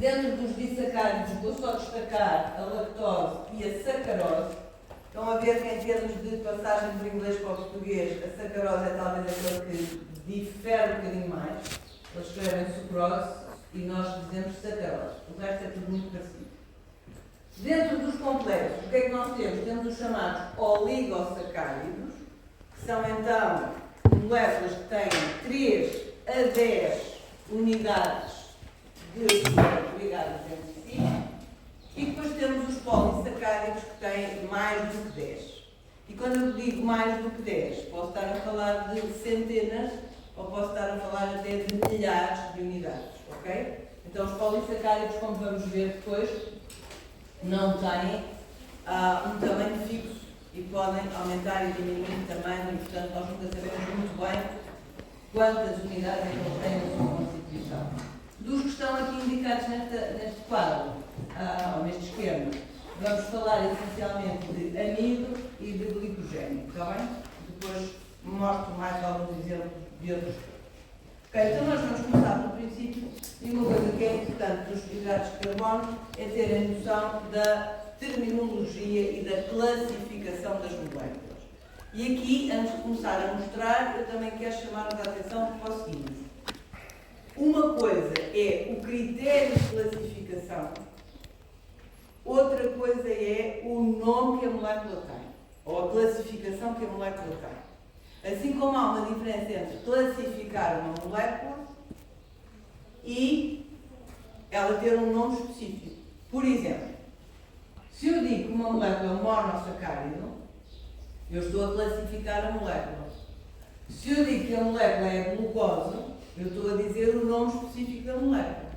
Dentro dos disacáridos, vou só destacar a lactose e a sacarose. Estão a ver que em termos de passagem do inglês para o português, a sacarose é talvez aquele que difere um bocadinho mais. Eles escrevem sucrose e nós dizemos sacarose. O resto é tudo muito parecido. Dentro dos complexos, o que é que nós temos? Temos os chamados oligosacáridos, que são então moléculas que têm 3 a 10 unidades de açúcar ligadas entre si. E depois temos os polissacáridos que têm mais do que 10. E quando eu digo mais do que 10, posso estar a falar de centenas ou posso estar a falar até de milhares de unidades, ok? Então os polissacáridos, como vamos ver depois, não têm um tamanho fixo e podem aumentar e diminuir de tamanho e, portanto, nós nunca sabemos muito bem quantas unidades é que eles têm na sua constituição. Dos que estão aqui indicados neste quadro, ou neste esquema, vamos falar essencialmente de amido e de glicogênio, está bem? Depois mostro mais alguns exemplos de outros. Ok, então nós vamos começar pelo princípio e uma coisa que é importante dos hidratos de carbono é ter a noção da terminologia e da classificação das moléculas. E aqui, antes de começar a mostrar, eu também quero chamar-vos a atenção para o seguinte. Uma coisa é o critério de classificação, outra coisa é o nome que a molécula tem, ou a classificação que a molécula tem. Assim como há uma diferença entre classificar uma molécula e ela ter um nome específico. Por exemplo, se eu digo que uma molécula é monossacárido, eu estou a classificar a molécula. Se eu digo que a molécula é glucose, eu estou a dizer o nome específico da molécula.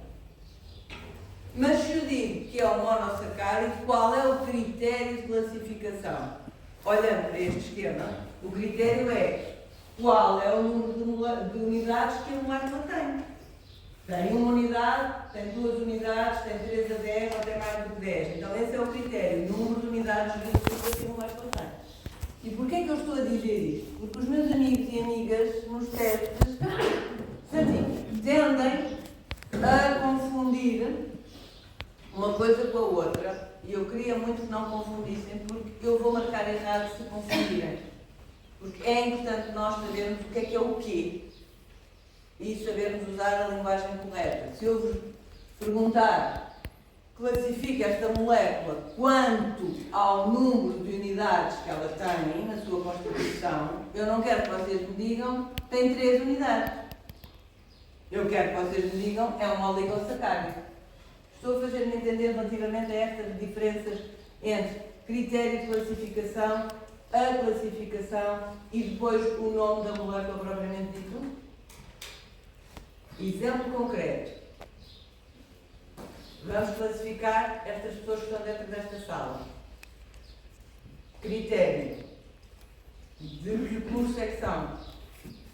Mas se eu digo que é um monossacárido, qual é o critério de classificação? Olhando para este esquema, o critério é qual é o número de unidades que a molécula tem. Tem uma unidade, tem 2 unidades, tem 3 a 10 ou tem mais do que 10. Então esse é o critério, o número de unidades de açúcar que a molécula tem. E porquê é que eu estou a dizer isto? Porque os meus amigos e amigas nos testes tendem a confundir uma coisa com a outra. E eu queria muito que não confundissem, porque eu vou marcar errado se confundirem. Porque é importante nós sabermos o que é o quê. E sabermos usar a linguagem correta. Se eu vos perguntar, classifique esta molécula quanto ao número de unidades que ela tem na sua constituição, eu não quero que vocês me digam tem 3 unidades. Eu quero que vocês me digam é um oligosacárido. Estou a fazer-me entender relativamente a estas diferenças entre critério de classificação, a classificação e depois o nome da molécula propriamente dito? Exemplo concreto. Vamos classificar estas pessoas que estão dentro desta sala. Critério. De que curso é que são?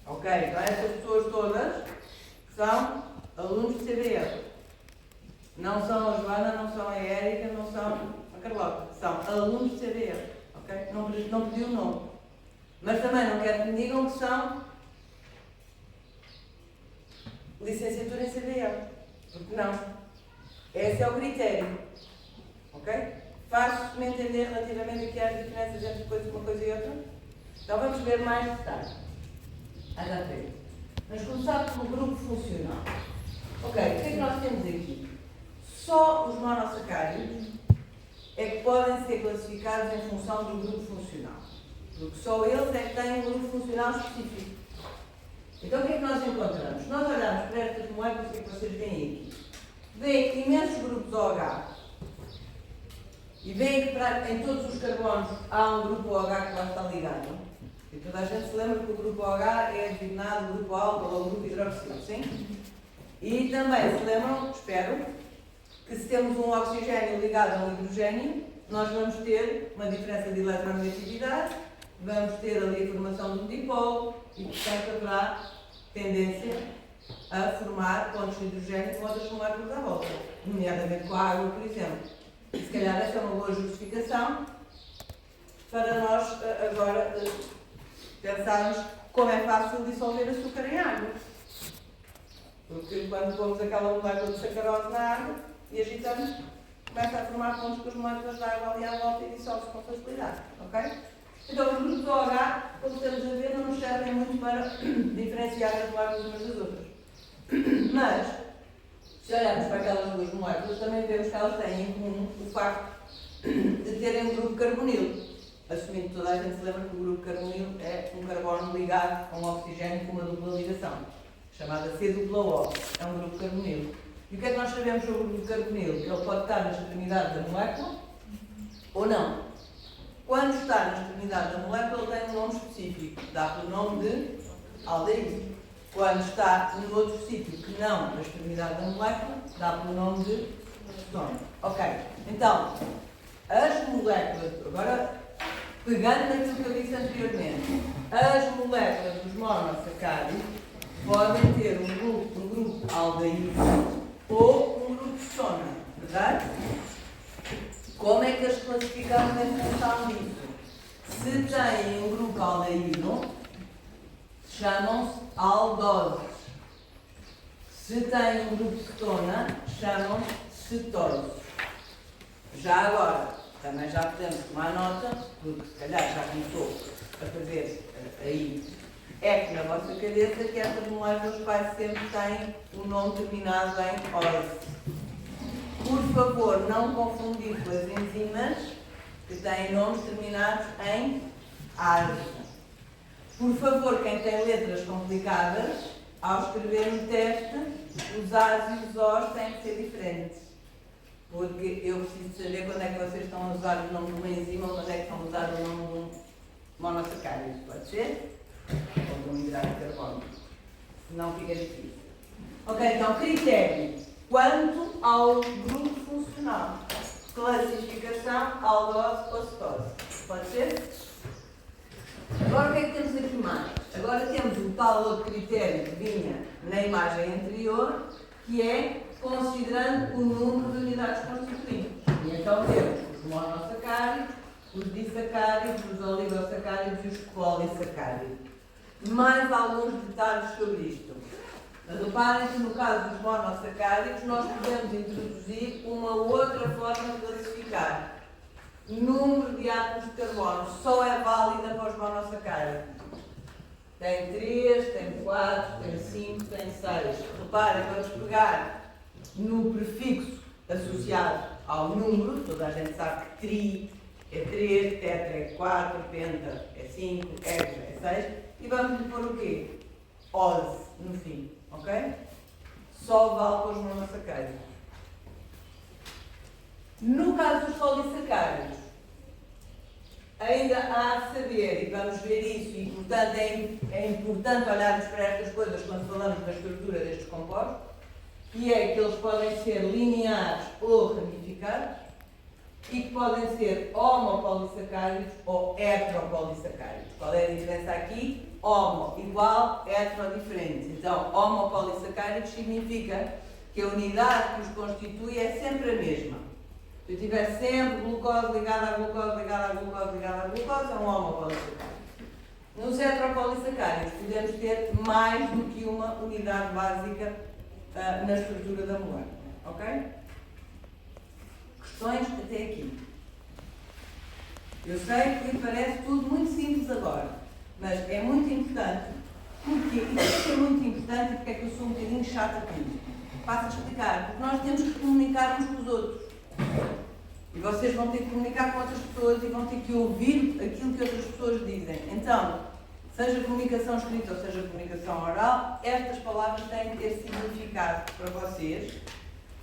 Ok, então estas pessoas todas que são alunos de CBL. Não são a Joana, não são a Érica, não são a Carlota. São alunos de CBL. Ok? Não pedi o nome. Mas também não quero que me digam que são licenciatura em CBL. Porque não. Esse é o critério. Ok? Faço-me entender relativamente aqui às diferenças entre uma coisa e outra? Então vamos ver mais detalhes. À frente. Vamos começar pelo grupo funcional. Ok, o que é que nós temos aqui? Só os monossacáridos é que podem ser classificados em função do grupo funcional. Porque só eles é que têm um grupo funcional específico. Então o que é que nós encontramos? Nós olhamos para estas moléculas que vocês veem aqui. Veem imensos grupos OH. E veem que em todos os carbonos há um grupo OH que lá está ligado. E toda a gente se lembra que o grupo OH é designado grupo álcool ou grupo hidroxilo, sim? E também se lembram, espero, que se temos um oxigênio ligado a um hidrogênio, nós vamos ter uma diferença de eletronegatividade, vamos ter ali a formação de um dipolo e, portanto, haverá tendência a formar pontos de hidrogênio com outras moléculas à volta, nomeadamente com a água, por exemplo. E se calhar essa é uma boa justificação para nós agora pensarmos como é fácil dissolver açúcar em água. Porque quando pomos aquela molécula de sacarose na água, e agitamos, começa a formar pontos com as moléculas de água ali à volta e dissolve-se com facilidade. Ok? Então, os grupos OH, como estamos a ver, não nos servem muito para diferenciar as moléculas umas das outras. Mas, se olharmos para aquelas duas moléculas, também vemos que elas têm em comum o facto de terem um grupo carbonilo. Assumindo que toda a gente se lembra que o grupo carbonilo é um carbono ligado a um oxigênio com uma dupla ligação, chamada C-O. É um grupo carbonilo. E o que é que nós sabemos sobre o grupo carbonilo? Que ele pode estar na extremidade da molécula ou não. Quando está na extremidade da molécula, ele tem um nome específico, dá pelo nome de aldeído. Quando está num outro sítio que não na extremidade da molécula, dá pelo nome de cetona. Ok, então, as moléculas, agora pegando naquilo que eu disse anteriormente, as moléculas dos monossacáridos podem ter um grupo aldeído ou um grupo cetona, verdade? Como é que as classificamos em função disso? Se têm um grupo aldeído, chamam-se aldoses. Se têm um grupo cetona, chamam-se cetoses. Já agora, também já podemos tomar nota, porque se calhar já começou a fazer aí eco na vossa cabeça, que estas moléculas quase sempre têm um nome terminado em ose. Por favor, não confundir com as enzimas que têm nomes terminados em ase. Por favor, quem tem letras complicadas, ao escrever no teste, os A's e os O's têm que ser diferentes. Porque eu preciso saber quando é que vocês estão a usar o nome de uma enzima ou quando é que estão a usar o nome de um monossacárido. Pode ser? Ou de um hidrato de carbono. Senão fica difícil. Ok, então critério. Quanto ao grupo funcional. Classificação, aldose ou cetose. Pode ser? Agora o que é que temos aqui mais? Agora temos o tal outro critério que vinha na imagem anterior, que é considerando o número de unidades constituintes. E então temos os monossacáridos, os disacáridos, os oligossacáridos e os polissacáridos. Mais alguns detalhes sobre isto. Reparem que no caso dos monossacáridos nós podemos introduzir uma outra forma de classificar. Número de átomos de carbono só é válida para os monossacáridos. Tem 3, tem 4, tem 5, tem 6. Reparem, vamos pegar no prefixo associado ao número, toda a gente sabe que tri é 3, tetra é 4, penta é 5, hexa é 6, e vamos lhe pôr o quê? Ose no fim, ok? Só vale para os monossacáridos. No caso dos polissacáridos, ainda há a saber, e vamos ver isso, e portanto é importante olharmos para estas coisas quando falamos da estrutura destes compostos, que é que eles podem ser lineares ou ramificados e que podem ser homopolissacáridos ou heteropolissacáridos. Qual é a diferença aqui? Homo igual, hetero diferente. Então, homopolissacáridos significa que a unidade que os constitui é sempre a mesma. Se eu tiver sempre glucose ligada a glucose, ligada a glucose, ligada a glucose, é um homopolissacárido. Nos heteropolissacáridos podemos ter mais do que uma unidade básica na estrutura da molécula. Ok? Questões até aqui. Eu sei que parece tudo muito simples agora, mas é muito importante. Porque isso é muito importante e porque é que eu sou um bocadinho chata com isso. Passo a explicar. Porque nós temos que comunicar uns com os outros. E vocês vão ter que comunicar com outras pessoas e vão ter que ouvir aquilo que outras pessoas dizem. Então, seja comunicação escrita ou seja comunicação oral, estas palavras têm que ter significado para vocês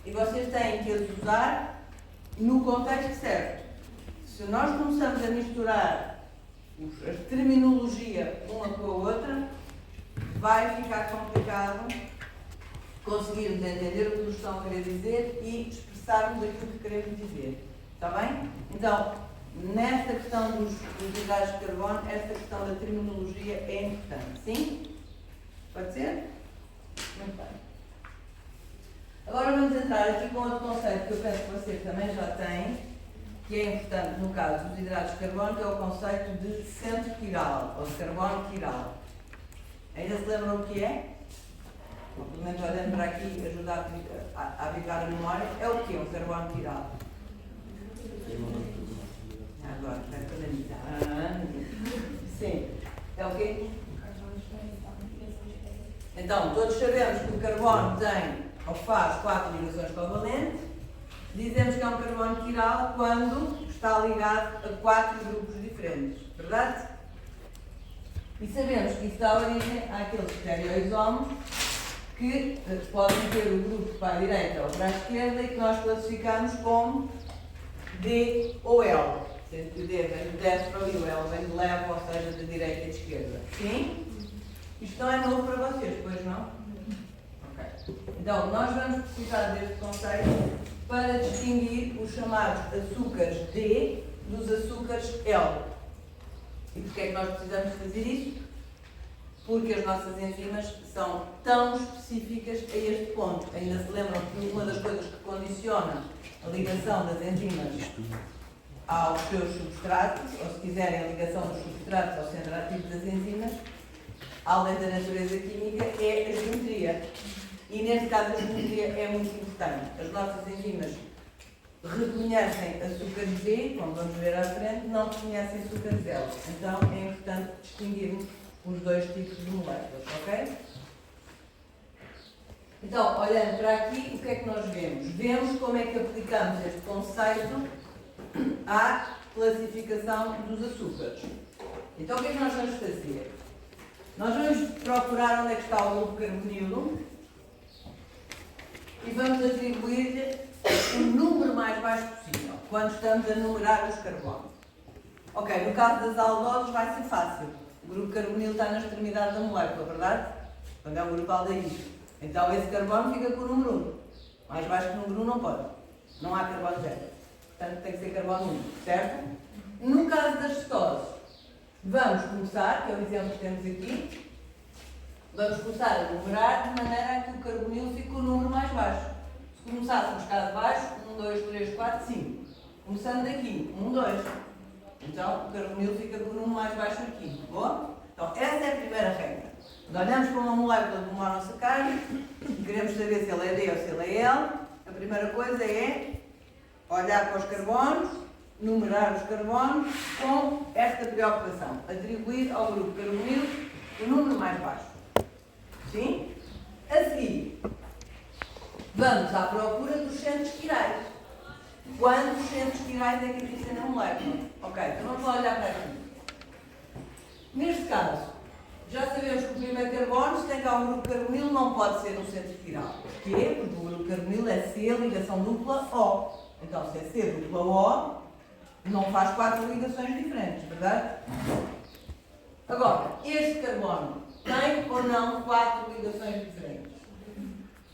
e vocês têm que as usar no contexto certo. Se nós começamos a misturar a terminologia uma com a outra, vai ficar complicado conseguirmos entender o que nos estão a querer dizer e expressarmos aquilo que queremos dizer. Está bem? Então, nesta questão dos hidratos de carbono, esta questão da terminologia é importante. Sim? Pode ser? Muito bem. Agora vamos entrar aqui com outro conceito que eu penso que vocês também já têm, que é importante no caso dos hidratos de carbono, que é o conceito de centro quiral, ou de carbono quiral. Ainda se lembram o que é? pelo menos olhando para aqui, ajudar a avivar a memória, é o quê? Um carbono tirado. Agora, vai para a mitad. Sim. É o quê? Então, todos sabemos que o carbono tem ou faz 4 ligações covalentes. Dizemos que é um carbono quiral quando está ligado a 4 grupos diferentes, verdade? E sabemos que isso dá origem àqueles estereoisómeros que podem ter o grupo para a direita ou para a esquerda e que nós classificamos como D ou L. Sendo que o D vem de destro e o L vem de leve, ou seja, de direita e de esquerda. Sim? Isto não é novo para vocês, pois não? Ok. Então, nós vamos precisar deste conceito para distinguir os chamados açúcares D dos açúcares L. E porquê é que nós precisamos fazer isso? Porque as nossas enzimas são tão específicas a este ponto. Ainda se lembram que uma das coisas que condiciona a ligação das enzimas aos seus substratos, ou se quiserem a ligação dos substratos ao centro ativo das enzimas, além da natureza química, é a geometria. E neste caso a geometria é muito importante. As nossas enzimas reconhecem açúcares D, como vamos ver à frente, não reconhecem açúcares L. Então é importante distinguirmos os dois tipos de moléculas, ok? Então, olhando para aqui, o que é que nós vemos? Vemos como é que aplicamos este conceito à classificação dos açúcares. Então, o que é que nós vamos fazer? Nós vamos procurar onde é que está o grupo carbonilo e vamos atribuir-lhe o número mais baixo possível, quando estamos a numerar os carbonos. Ok, no caso das aldoses vai ser fácil. O grupo carbonilo está na extremidade da molécula, verdade? Quando é um grupo aldeído. Então esse carbono fica com o número 1. Mais baixo que o número 1 não pode. Não há carbono zero. Portanto tem que ser carbono 1, certo? No caso das cetoses, vamos começar, que é o exemplo que temos aqui, vamos começar a numerar de maneira a que o carbonilo fique com o número mais baixo. Se começássemos cá de baixo, 1, 2, 3, 4, 5. Começando daqui, 1, 2. Então o carbonilo fica com o número mais baixo aqui. Boa? Então essa é a primeira regra. Quando olhamos para uma molécula de uma nossa carne e queremos saber se ela é D ou se ela é L, a primeira coisa é olhar para os carbonos, numerar os carbonos com esta preocupação, atribuir ao grupo carbonilo o número mais baixo. Sim? A seguir, vamos à procura dos centros quirais. Quantos centros quirais é que existem na molécula? Ok, então vamos lá olhar para aqui. Neste caso, já sabemos que o primeiro carbono, se tem cá um grupo carbonilo, não pode ser um centro quiral. Porquê? Porque o grupo carbonilo é C, ligação dupla O. Então, se é C dupla O, não faz 4 ligações diferentes, verdade? Agora, este carbono tem ou não 4 ligações diferentes?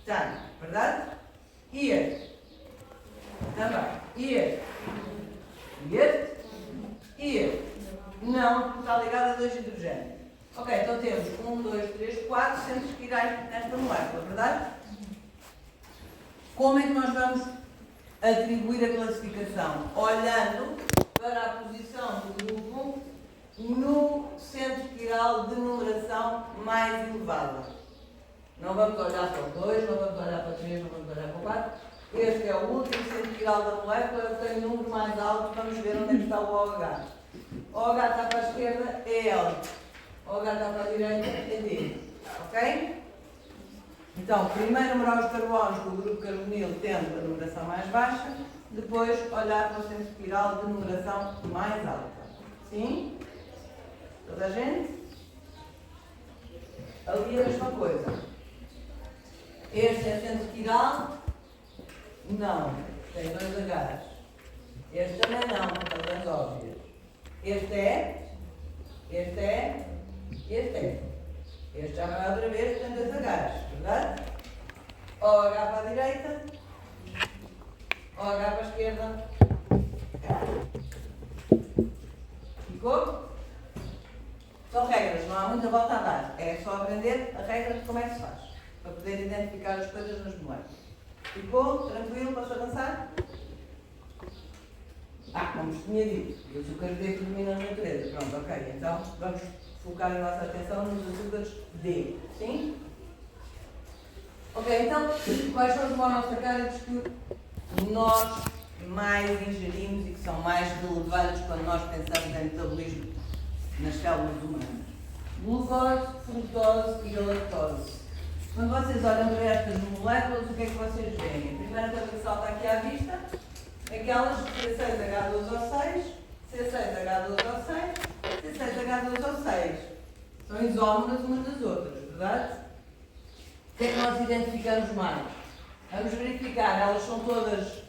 Tem, verdade? E este? Também. E este? E este? E este? Não, porque está ligado a 2 hidrogénios. Ok, então temos 1, 2, 3, 4 centros quirais nesta molécula, verdade? Como é que nós vamos atribuir a classificação? Olhando para a posição do grupo no centro quiral de numeração mais elevada. Não vamos olhar para o 2, não vamos olhar para o 3, não vamos olhar para o 4. Este é o último centro quiral da molécula, eu tenho um número mais alto, vamos ver onde é que está o OH. O OH está para a esquerda, é L. O OH está para a direita, é D. Ok? Então, primeiro numerar os carbonos do grupo carbonilo tendo a numeração mais baixa, depois olhar para o centro espiral de numeração mais alta. Sim? Toda a gente? Ali a mesma coisa. Este é centro espiral? Não. Tem 2 Hs. Este também não, por razões óbvias. Este é? Este é? Este é. Este já vai outra vez, tem 2 Hs, verdade? OH para a direita, OH para a esquerda. Ficou? São regras, não há muita volta a dar. É só aprender a regra de como é que se faz, para poder identificar as coisas nas moléculas. Ficou? Tranquilo? Posso avançar? Como vos tinha dito, o açúcar D predomina na natureza. Pronto, ok. Então vamos focar a nossa atenção nos açúcares D. Sim? Ok, então, quais são os monossacáridos que nós mais ingerimos e que são mais relevantes quando nós pensamos em metabolismo nas células humanas? Glucose, frutose e galactose. Quando vocês olham para estas moléculas, o que é que vocês veem? A primeira coisa que salta aqui à vista é aquelas C6H12O6, C6H12O6, C6H12O6. São isómeras umas das outras, verdade? O que é que nós identificamos mais? Vamos verificar, elas são todas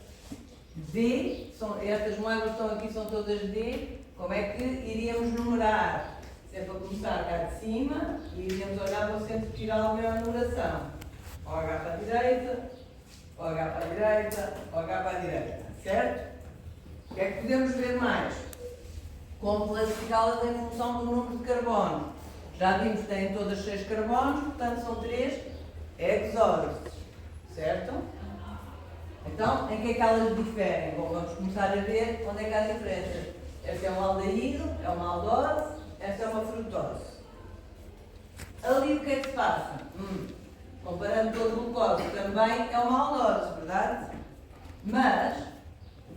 D, estas moléculas que estão aqui são todas D. Como é que iríamos numerar? Sempre a começar cá de cima e iríamos olhar para o centro espiral da minha numeração. OH para a direita, OH para a direita, OH para a direita. Certo? O que é que podemos ver mais? Como classificá-las em função do número de carbono. Já vimos que têm todas 6 carbonos, portanto são 3 hexógenos. Certo? Então, em que é que elas diferem? Bom, vamos começar a ver onde é que há diferenças. Esta é uma aldeído, é uma aldose, esta é uma frutose. Ali o que é que se passa? Comparando com a glucose, também é uma aldose, verdade? Mas,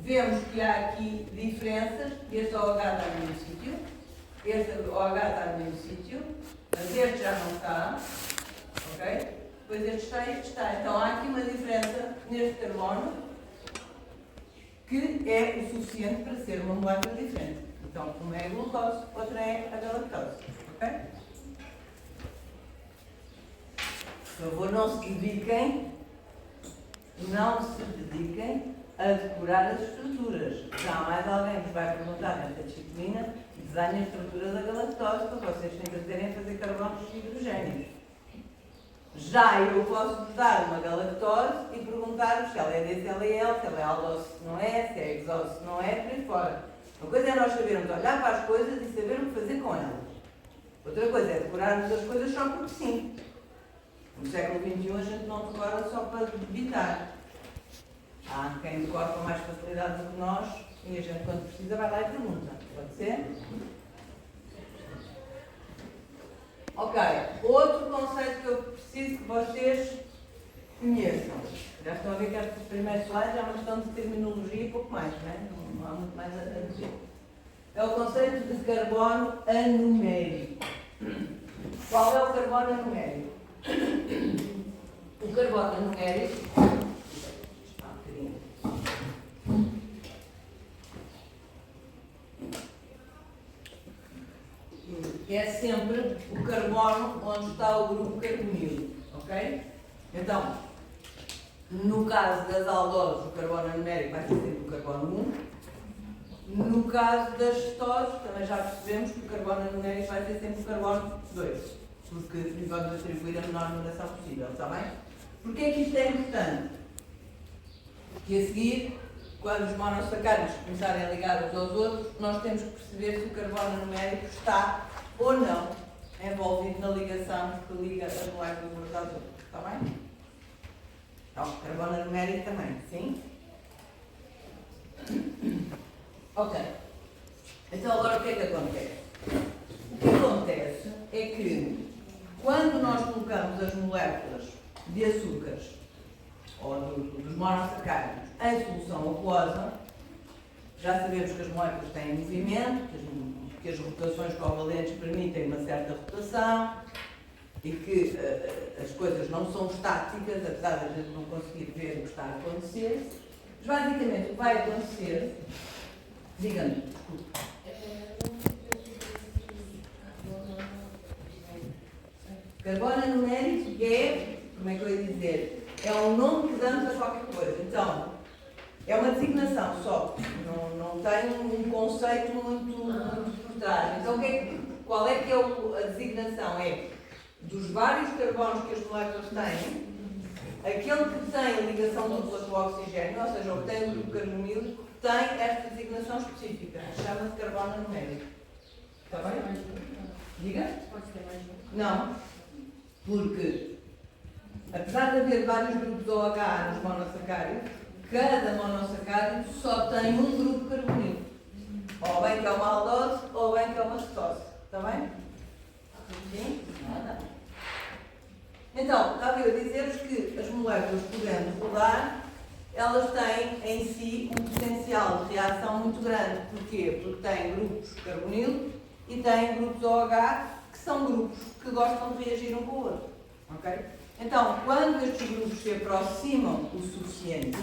vemos que há aqui diferenças. Este OH está no mesmo sítio, este OH está no mesmo sítio, mas este já não está. Ok? Depois este está. Então há aqui uma diferença neste carbono que é o suficiente para ser uma molécula diferente. Então, uma é a glucose, outra é a galactose. Ok? Por favor, não se dediquem a decorar as estruturas. Jamais alguém vos vai perguntar nesta disciplina desenhe a estrutura da galactose para vocês se entreterem a fazer carbonos e hidrogénios. Já eu posso dar uma galactose e perguntar-vos se ela é D, se ela é L, se ela é aldose, se não é, se é hexose, se não é, por aí fora. Uma coisa é nós sabermos olhar para as coisas e saber o que fazer com elas. Outra coisa é decorarmos as coisas só porque sim. No século XXI a gente não decora só para debitar. Há quem decora com mais facilidade do que nós e a gente quando precisa vai lá e pergunta. Pode ser? Ok, outro conceito que eu preciso que vocês conheçam. Já estão a ver que este primeiro slide é uma questão de terminologia e pouco mais, não é? Não há muito mais a dizer. É o conceito de carbono anumérico. Qual é o carbono anumérico? O carbono anumérico é sempre o carbono onde está o grupo carbonilo, ok? Então, no caso das aldoses, o carbono anumérico vai ser sempre o carbono 1. No caso das cetoses, também já percebemos que o carbono anumérico vai ser sempre o carbono 2, porque lhe vamos atribuir a menor numeração possível, está bem? Porquê é que isto é importante? Porque a seguir, quando os monossacáridos começarem a ligar uns aos outros, nós temos que perceber se o carbono numérico está ou não envolvido na ligação que liga as moléculas umas às outras. Está bem? Então, carbono numérico também, sim? Ok. Então, agora o que é que acontece? O que acontece é que, quando nós colocamos as moléculas de açúcares ou dos monossacáridos em solução aquosa, já sabemos que as moléculas têm movimento, que as rotações covalentes permitem uma certa rotação e que as coisas não são estáticas, apesar de a gente não conseguir ver o que está a acontecer. Mas basicamente o que vai acontecer, diga-me, desculpe. Carbono numérico é, como é que eu ia dizer, é um nome que damos a qualquer coisa. Então, é uma designação só, não tem um conceito muito por trás. Então, qual é que é a designação? É dos vários carbonos que as moléculas têm, aquele que tem a ligação dupla com o oxigênio, ou seja, o que tem o grupo carbonílico, tem esta designação específica, chama-se carbono numérico. Está bem? Diga? Pode ter mais um? Não, porque apesar de haver vários grupos OH nos monossacáridos, cada monossacárido só tem um grupo carbonílico. Ou bem que é uma aldose, ou bem que é uma cetose. Está bem? Sim? Nada. Então, estava eu a dizer-vos que as moléculas, podendo rodar, elas têm em si um potencial de reação muito grande. Porquê? Porque têm grupos carbonilo e têm grupos OH, que são grupos que gostam de reagir um com o outro. Okay? Então, quando estes grupos se aproximam o suficiente,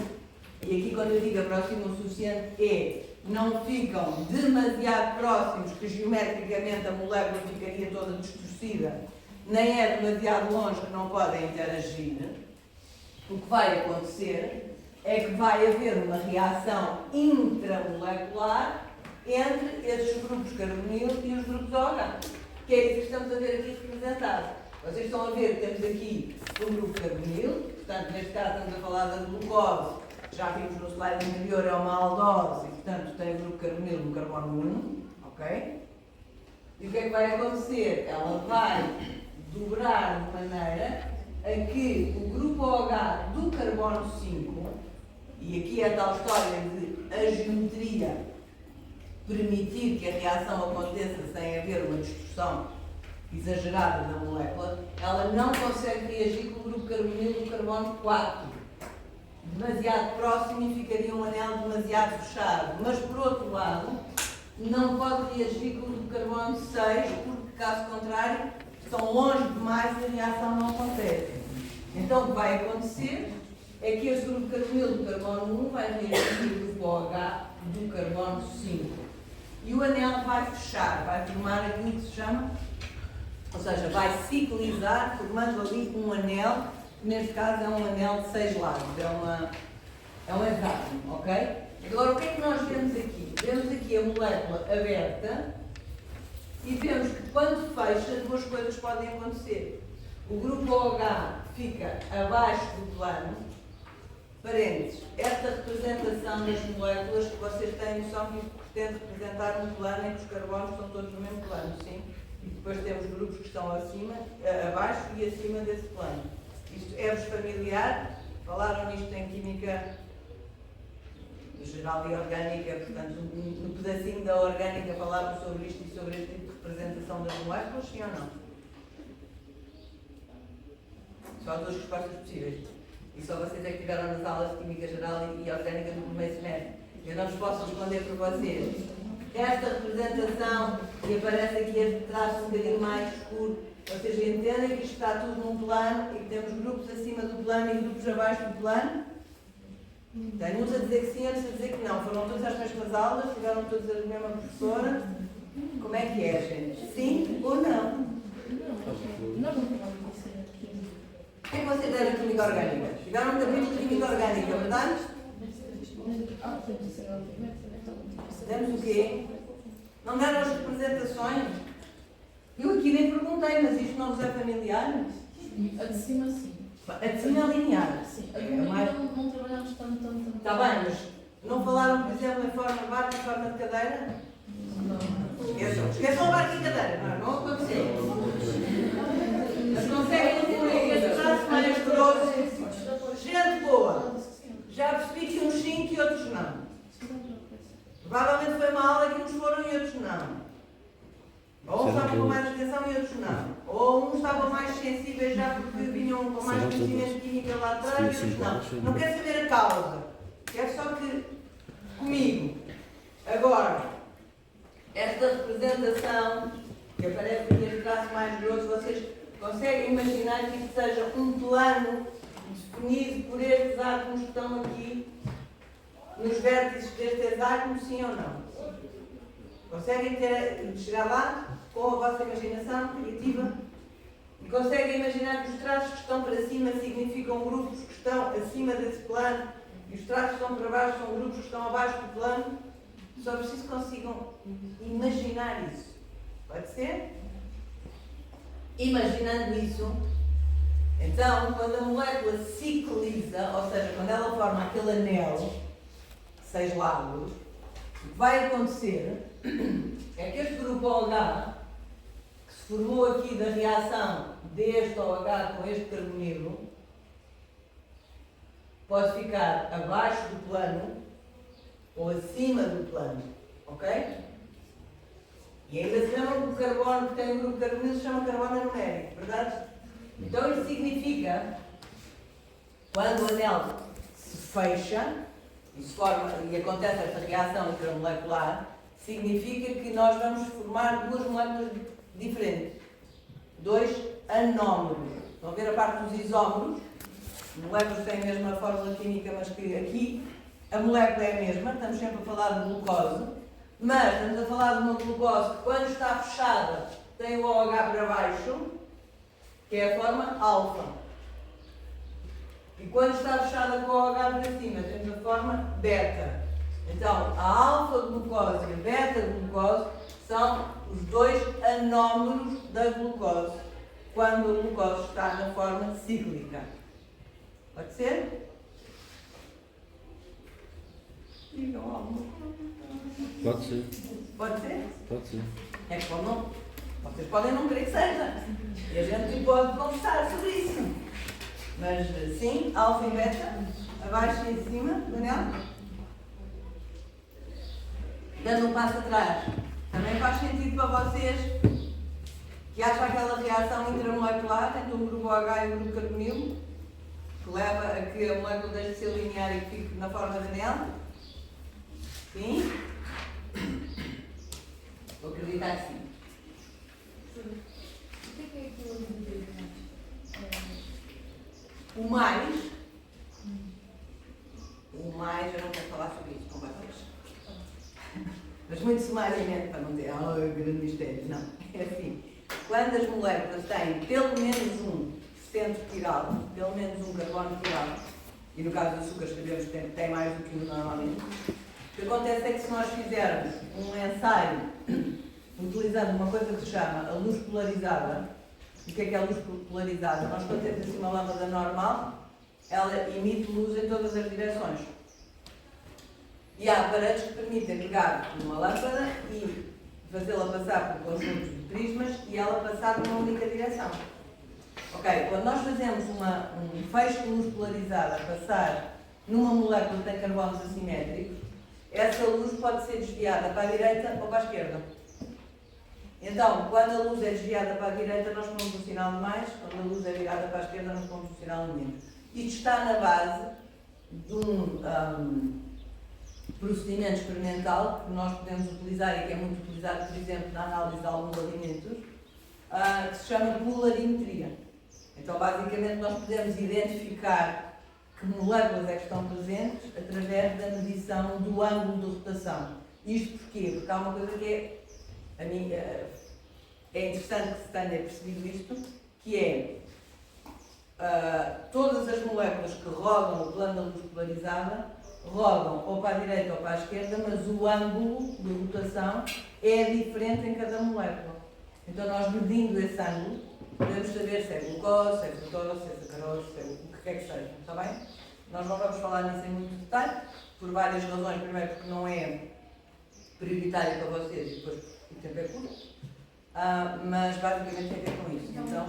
e aqui quando eu digo aproximam o suficiente é não ficam demasiado próximos, que geometricamente a molécula ficaria toda distorcida, nem é demasiado longe que não podem interagir, o que vai acontecer é que vai haver uma reação intramolecular entre esses grupos carbonilo e os grupos OH, que é isso que estamos a ver aqui representado. Vocês estão a ver que temos aqui um grupo carbonilo, portanto, neste caso estamos a falar da glucose, já vimos no slide anterior, é uma aldose, e portanto tem o grupo carbonilo no carbono 1, ok? E o que é que vai acontecer? Ela vai dobrar de maneira a que o grupo OH do carbono 5, e aqui é a tal história de a geometria permitir que a reação aconteça sem haver uma distorção exagerada da molécula, ela não consegue reagir com o grupo carbonilo do carbono 4. Demasiado próximo e ficaria um anel demasiado fechado. Mas, por outro lado, não pode reagir com o grupo carbono 6, porque, caso contrário, estão longe demais e a reação não acontece. Então, o que vai acontecer é que este grupo carbonilo do carbono 1 vai reagir com o grupo OH do carbono 5. E o anel vai fechar, vai formar aquilo que se chama, ou seja, vai ciclizar, formando ali um anel, que neste caso é um anel de 6 lados, é um hexágono, ok? Agora, o que é que nós vemos aqui? Vemos aqui a molécula aberta e vemos que quando fecha, duas coisas podem acontecer. O grupo OH fica abaixo do plano. Parênteses, esta representação das moléculas que vocês têm noção que pretende representar um plano em que os carbonos estão todos no mesmo plano, sim? E depois temos grupos que estão acima, abaixo e acima desse plano. Isto é-vos familiar? Falaram nisto em química geral e orgânica, portanto, no pedacinho da orgânica falaram sobre isto e sobre este tipo de representação das moléculas, sim ou não? Só as duas respostas possíveis. E só vocês é que tiveram nas aulas de química geral e orgânica do primeiro semestre. Eu não vos posso responder por vocês. Esta representação, que aparece aqui este traço um bocadinho mais escuro, vocês entendem que isto está tudo num plano e que temos grupos acima do plano e grupos abaixo do plano? Tenho uns a dizer que sim, outros a dizer que não. Foram todas as mesmas aulas, tiveram todas a mesma professora. Como é que é, gente? Sim ou não? O que é que vocês deram de química orgânica? Tiveram um capítulo de química orgânica, é verdade? Demos o quê? Não deram as representações? Eu aqui nem perguntei, mas isto não vos é familiar? A de cima, sim. A de cima é linear. Sim. A de meio não trabalhamos tanto. Está bem, mas não falaram, por exemplo, em forma de barco e forma de cadeira? Não. Esqueçam o barco e cadeira. Não aconteceu. Mas conseguem incluir este traço mais grosso. Gente boa. Já percebi que uns sim e outros não. Provavelmente foi uma aula que uns foram e outros não. Ou uns estavam com mais atenção e outros não. Ou uns estavam mais sensíveis já porque vinham com mais conhecimento de química lá atrás e outros não. Não quero saber a causa. Quero só que, comigo, agora, esta representação que aparece aqui este traço mais grosso, vocês conseguem imaginar que isto seja um plano definido por estes átomos que estão aqui nos vértices deste hexágono, sim ou não? Conseguem chegar lá com a vossa imaginação criativa? E conseguem imaginar que os traços que estão para cima significam grupos que estão acima desse plano e os traços que estão para baixo são grupos que estão abaixo do plano? Só preciso que consigam imaginar isso. Pode ser? Imaginando isso, então, quando a molécula cicliza, ou seja, quando ela forma aquele anel, 6 lados, o que vai acontecer é que este grupo OH, que se formou aqui da reação deste OH com este carbonilo, pode ficar abaixo do plano ou acima do plano, ok? E ainda se lembram que o carbono que tem o grupo carbonilo se chama carbono numérico, verdade? Então isso significa, quando o anel se fecha e acontece esta reação intramolecular, significa que nós vamos formar duas moléculas diferentes. Dois anómeros. Estão a ver a parte dos isómeros? Moléculas têm a mesma fórmula química, mas que aqui a molécula é a mesma. Estamos sempre a falar de glucose, mas estamos a falar de uma glucose que, quando está fechada, tem o OH para baixo, que é a forma alfa. E quando está fechada com o OH para cima, temos a forma beta. Então, a alfa-glucose e a beta-glucose são os dois anómeros da glucose, quando a glucose está na forma cíclica. Pode ser? Digam alguma coisa. Pode ser. Pode ser? Pode ser. É que não, vocês podem não querer que seja. E a gente pode conversar sobre isso. Mas sim, alfa e beta, abaixo e em cima, Daniel. Dando um passo atrás. Também faz sentido para vocês que acham aquela reação intramolecular entre o grupo H e o grupo carbonilo, que leva a que a molécula deixe de ser linear e que fique na forma de anel? Sim? Vou acreditar que sim. O que é aquilo de O mais, eu não quero falar sobre isso com vocês. Mas muito sumariamente, para não dizer, grande mistério, não. É assim, quando as moléculas têm pelo menos um centro tirado, pelo menos um carbono tirado, e no caso do açúcar sabemos que tem mais do que um normalmente, o que acontece é que, se nós fizermos um ensaio utilizando uma coisa que se chama a luz polarizada. O que é a luz polarizada? Nós, quando temos assim uma lâmpada normal, ela emite luz em todas as direções. E há aparelhos que permitem pegar numa lâmpada e fazê-la passar por conjuntos de prismas e ela passar numa única direção. Ok, quando nós fazemos um feixe de luz polarizada passar numa molécula que tem carbonos assimétricos, essa luz pode ser desviada para a direita ou para a esquerda. Então, quando a luz é desviada para a direita, nós pomos um sinal de mais; quando a luz é virada para a esquerda, nós pomos um sinal de menos. Isto está na base de um procedimento experimental que nós podemos utilizar e que é muito utilizado, por exemplo, na análise de alguns alimentos, que se chama polarimetria. Então, basicamente, nós podemos identificar que moléculas é que estão presentes através da medição do ângulo de rotação. Isto porquê? Porque há uma coisa que é interessante que se tenha percebido isto, que é todas as moléculas que rodam o plano da luz polarizada rodam ou para a direita ou para a esquerda, mas o ângulo de rotação é diferente em cada molécula. Então, nós medindo esse ângulo, podemos saber se é glucose, se é frutose, se é sacarose, se é o que quer que seja. Está bem? Nós não vamos falar nisso em muito detalhe, por várias razões. Primeiro, porque não é prioritário para vocês, e depois o tempo é curto. Mas basicamente tem a ver com isso. Então,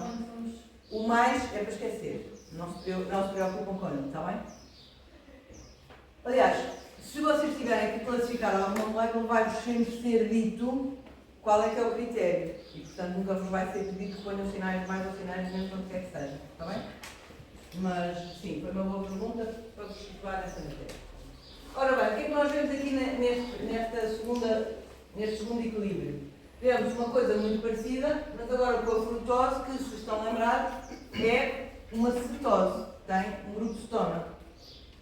o mais é para esquecer. Não se preocupam com ele, está bem? Aliás, se vocês tiverem que classificar alguma molécula, vai-vos sempre ser dito qual é que é o critério. E, portanto, nunca vos vai ser pedido que ponham sinais de mais ou sinais de menos, onde quer que seja. Está bem? Mas, sim, foi uma boa pergunta para vos situar nessa matéria. Ora bem, o que é que nós vemos aqui neste segundo equilíbrio? Vemos uma coisa muito parecida, mas agora com a frutose, que, se estão lembrados, é uma cetose. Tem um grupo de cetona.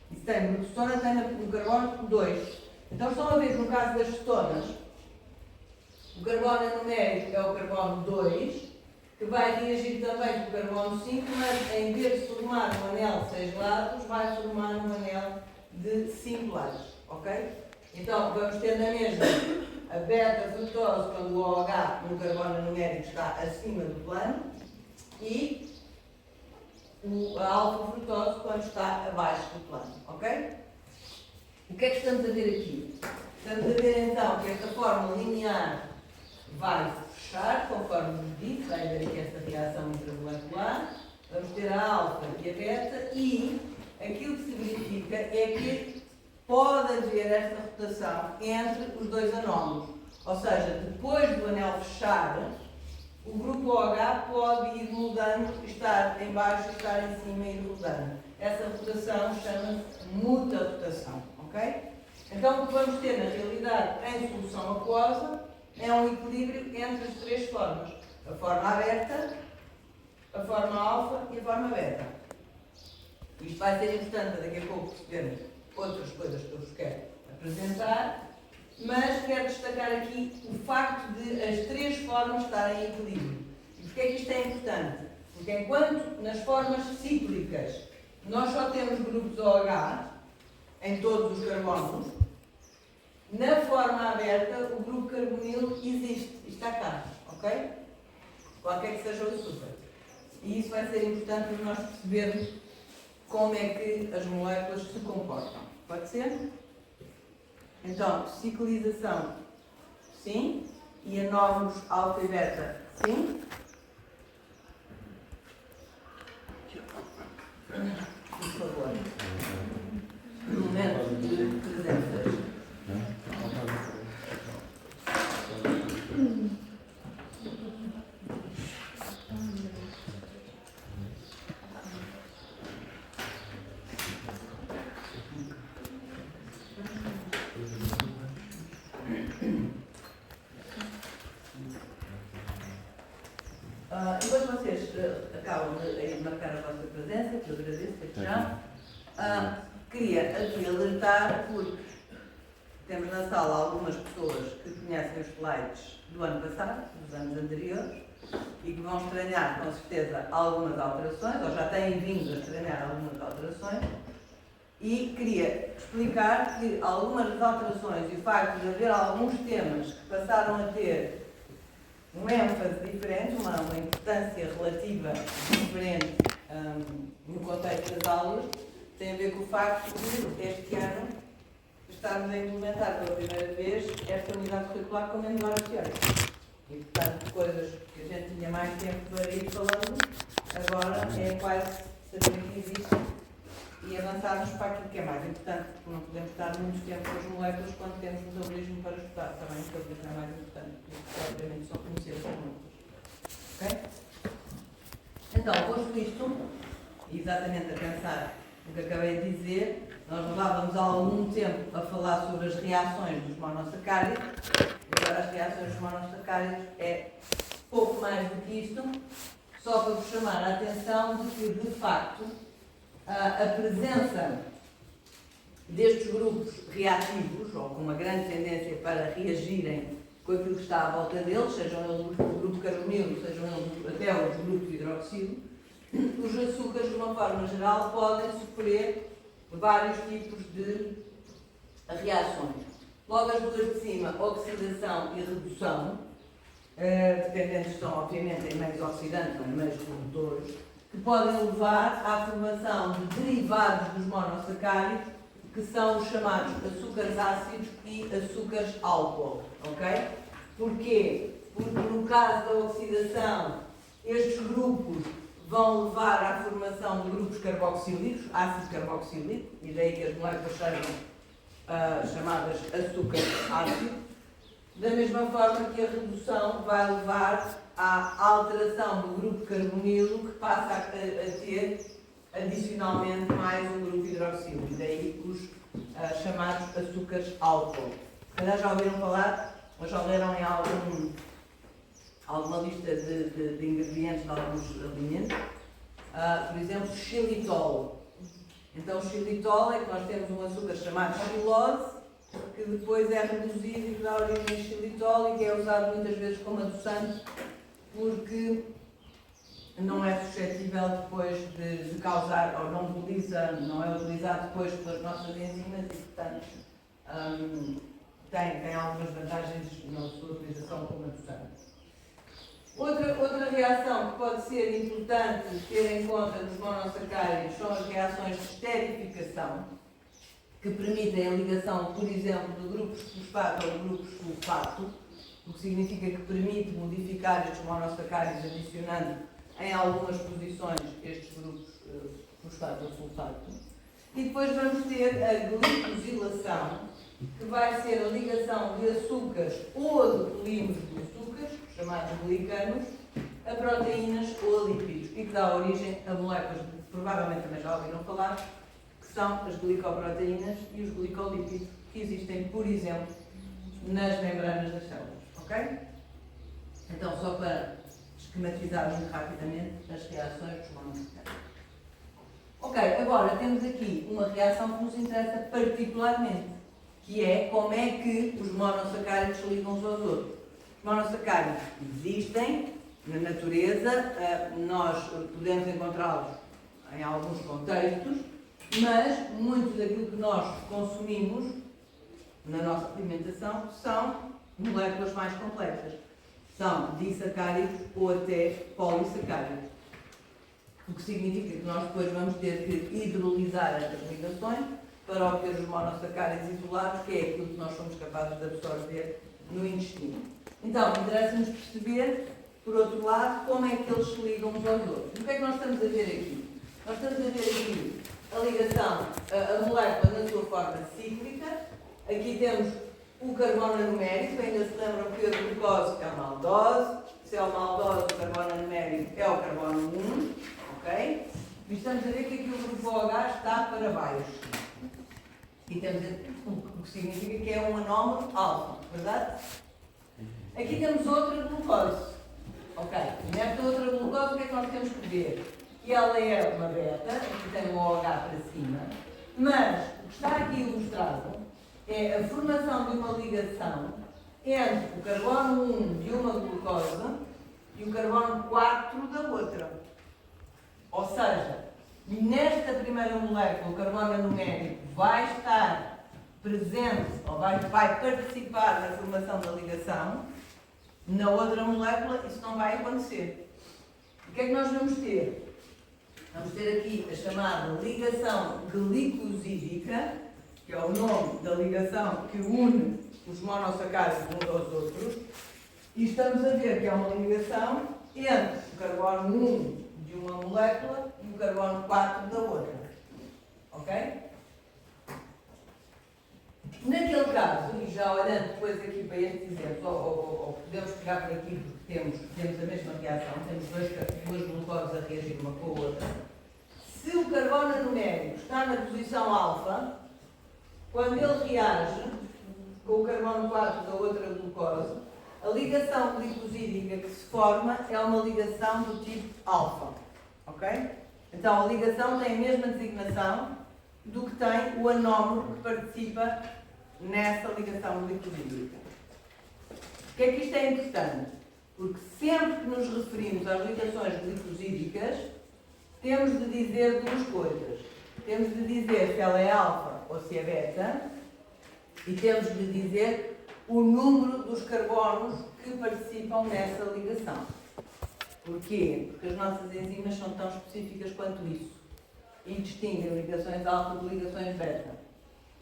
E se tem um grupo de cetona, tem no carbono 2. Então, estão a ver que, no caso das cetonas, o carbono numérico é o carbono 2, que vai reagir também com o carbono 5, mas em vez de formar um anel de 6 lados, vai formar um anel de 5 lados. Ok? Então, vamos ter na mesma a beta-frutose quando o OH no carbono numérico está acima do plano e a alfa-frutose quando está abaixo do plano. Ok? O que é que estamos a ver aqui? Estamos a ver então que esta fórmula linear vai fechar, conforme nos disse, vai haver aqui esta reação intramolecular. Vamos ter a alfa e a beta e aquilo que se verifica é que pode haver esta rotação entre os dois anómeros. Ou seja, depois do anel fechar, O grupo OH pode ir mudando, estar em baixo, estar em cima e ir mudando. Essa rotação chama-se mutarotação, ok? Então o que vamos ter na realidade em solução aquosa é um equilíbrio entre as três formas. A forma aberta, a forma alfa e a forma beta. Isto vai ser importante daqui a pouco percebermos outras coisas que eu vos quero apresentar, mas quero destacar aqui o facto de as três formas estarem em equilíbrio. E porquê é que isto é importante? Porque enquanto nas formas cíclicas nós só temos grupos OH em todos os carbonos, na forma aberta o grupo carbonilo existe, está cá, ok? Qualquer que seja o açúcar. E isso vai ser importante para nós percebermos como é que as moléculas se comportam. Pode ser? Então, ciclização, sim. E anómalos alfa e beta, sim. Por favor. Momento de presenças. Enquanto vocês acabam de marcar a vossa presença, que eu agradeço desde já, queria aqui alertar, porque temos na sala algumas pessoas que conhecem os slides do ano passado, dos anos anteriores, e que vão estranhar com certeza algumas alterações, ou já têm vindo a estranhar algumas alterações, e queria explicar que algumas das alterações e o facto de haver alguns temas que passaram a ter uma ênfase diferente, uma importância relativa diferente no contexto das aulas, tem a ver com o facto de este ano estarmos a implementar pela primeira vez esta unidade curricular com menos horas teóricas. E, portanto, coisas que a gente tinha mais tempo para ir falando, agora é quase saber que existe e avançarmos para aquilo que é mais importante, porque não podemos estar muito tempo com as moléculas quando temos metabolismo para estudar, também, que é mais importante, porque obviamente só conhecer as moléculas. Ok? Então, posto isto, exatamente a pensar no que acabei de dizer, nós levávamos há algum tempo a falar sobre as reações dos monossacáridos, e agora as reações dos monossacáridos é pouco mais do que isto, só para vos chamar a atenção de que, de facto, a presença destes grupos reativos, ou com uma grande tendência para reagirem com aquilo que está à volta deles, sejam eles o grupo carbonilo, sejam eles até os grupos hidroxilo, os açúcares, de uma forma geral, podem sofrer vários tipos de reações. Logo as duas de cima, oxidação e redução, dependendo se estão, obviamente, em meios oxidantes ou em meios condutores, que podem levar à formação de derivados dos monossacáridos, que são os chamados açúcares ácidos e açúcares álcool, ok? Porquê? Porque no caso da oxidação, estes grupos vão levar à formação de grupos carboxílicos, ácido carboxílico, e daí que as moléculas sejam chamadas açúcar ácido, da mesma forma que a redução vai levar à alteração do grupo carbonilo, que passa a ter adicionalmente mais um grupo hidroxilo, e daí os chamados açúcares álcool. Se calhar já ouviram falar, ou já leram em alguma lista de ingredientes de alguns alimentos, por exemplo, xilitol. Então, o xilitol é que nós temos um açúcar chamado xilose, que depois é reduzido e que dá origem a xilitol e que é usado muitas vezes como adoçante, porque não é suscetível depois de causar, ou não é utilizado depois pelas nossas enzimas e, portanto, tem algumas vantagens na sua utilização como adoçante. Outra reação que pode ser importante ter em conta nos monossacáridos são as reações de esterificação, que permitem a ligação, por exemplo, de grupos fosfato ou de grupos sulfato, o que significa que permite modificar estes monossacáridos adicionando em algumas posições estes grupos fosfato ou sulfato. E depois vamos ter a glicosilação, que vai ser a ligação de açúcares ou de polímeros de açúcares, chamados glicanos, a proteínas ou a lípidos e que dá origem a moléculas que provavelmente também já ouviram falar, que são as glicoproteínas e os glicolípidos, que existem, por exemplo, nas membranas das células. Ok? Então, só para esquematizar muito rapidamente as reações dos monossacáridos. Ok, agora temos aqui uma reação que nos interessa particularmente, que é como é que os monossacáridos se ligam uns aos outros. Os monossacáridos existem na natureza, nós podemos encontrá-los em alguns contextos, mas muito daquilo que nós consumimos na nossa alimentação são moléculas mais complexas. São disacáridos ou até polissacáridos. O que significa que nós depois vamos ter que hidrolisar estas ligações para obter os monossacáridos isolados, que é aquilo que nós somos capazes de absorver no intestino. Então, interessa-nos perceber, por outro lado, como é que eles se ligam uns aos outros. O que é que nós estamos a ver aqui? Nós estamos a ver aqui a ligação, a molécula na sua forma cíclica. Aqui temos o carbono numérico, ainda se lembram que a glucose é uma aldose. Se é uma aldose, o carbono numérico é o carbono 1. Ok? E estamos a ver que aqui o grupo OH está para baixo. E temos o que significa que é um anómalo alfa, verdade? Aqui temos outra glucose. Ok? E nesta outra glucose, o que é que nós temos que ver? Que ela é uma beta, aqui tem um OH para cima, mas o que está aqui ilustrado é a formação de uma ligação entre o carbono 1 de uma glucose e o carbono 4 da outra. Ou seja, nesta primeira molécula, o carbono numérico vai estar presente, ou vai participar na formação da ligação. Na outra molécula, isso não vai acontecer. O que é que nós vamos ter? Vamos ter aqui a chamada ligação glicosídica, que é o nome da ligação que une os monossacáridos uns aos outros. E estamos a ver que é uma ligação entre o carbono 1 de uma molécula e o carbono 4 da outra. Ok? Naquele caso, e já olhando depois aqui para estes exemplos, ou podemos pegar por aqui porque temos a mesma reação, temos duas glucoses a reagir uma com a outra. Se o carbono numérico está na posição alfa, quando ele reage com o carbono 4 da outra glucose, a ligação glicosídica que se forma é uma ligação do tipo alfa. Ok? Então a ligação tem a mesma designação do que tem o anómalo que participa nessa ligação glicosídica. Por que é que isto é importante? Porque sempre que nos referimos às ligações glicosídicas, temos de dizer duas coisas. Temos de dizer se ela é alfa ou se é beta, e temos de dizer o número dos carbonos que participam nessa ligação. Porquê? Porque as nossas enzimas são tão específicas quanto isso. E distinguem ligações alfa de ligações beta.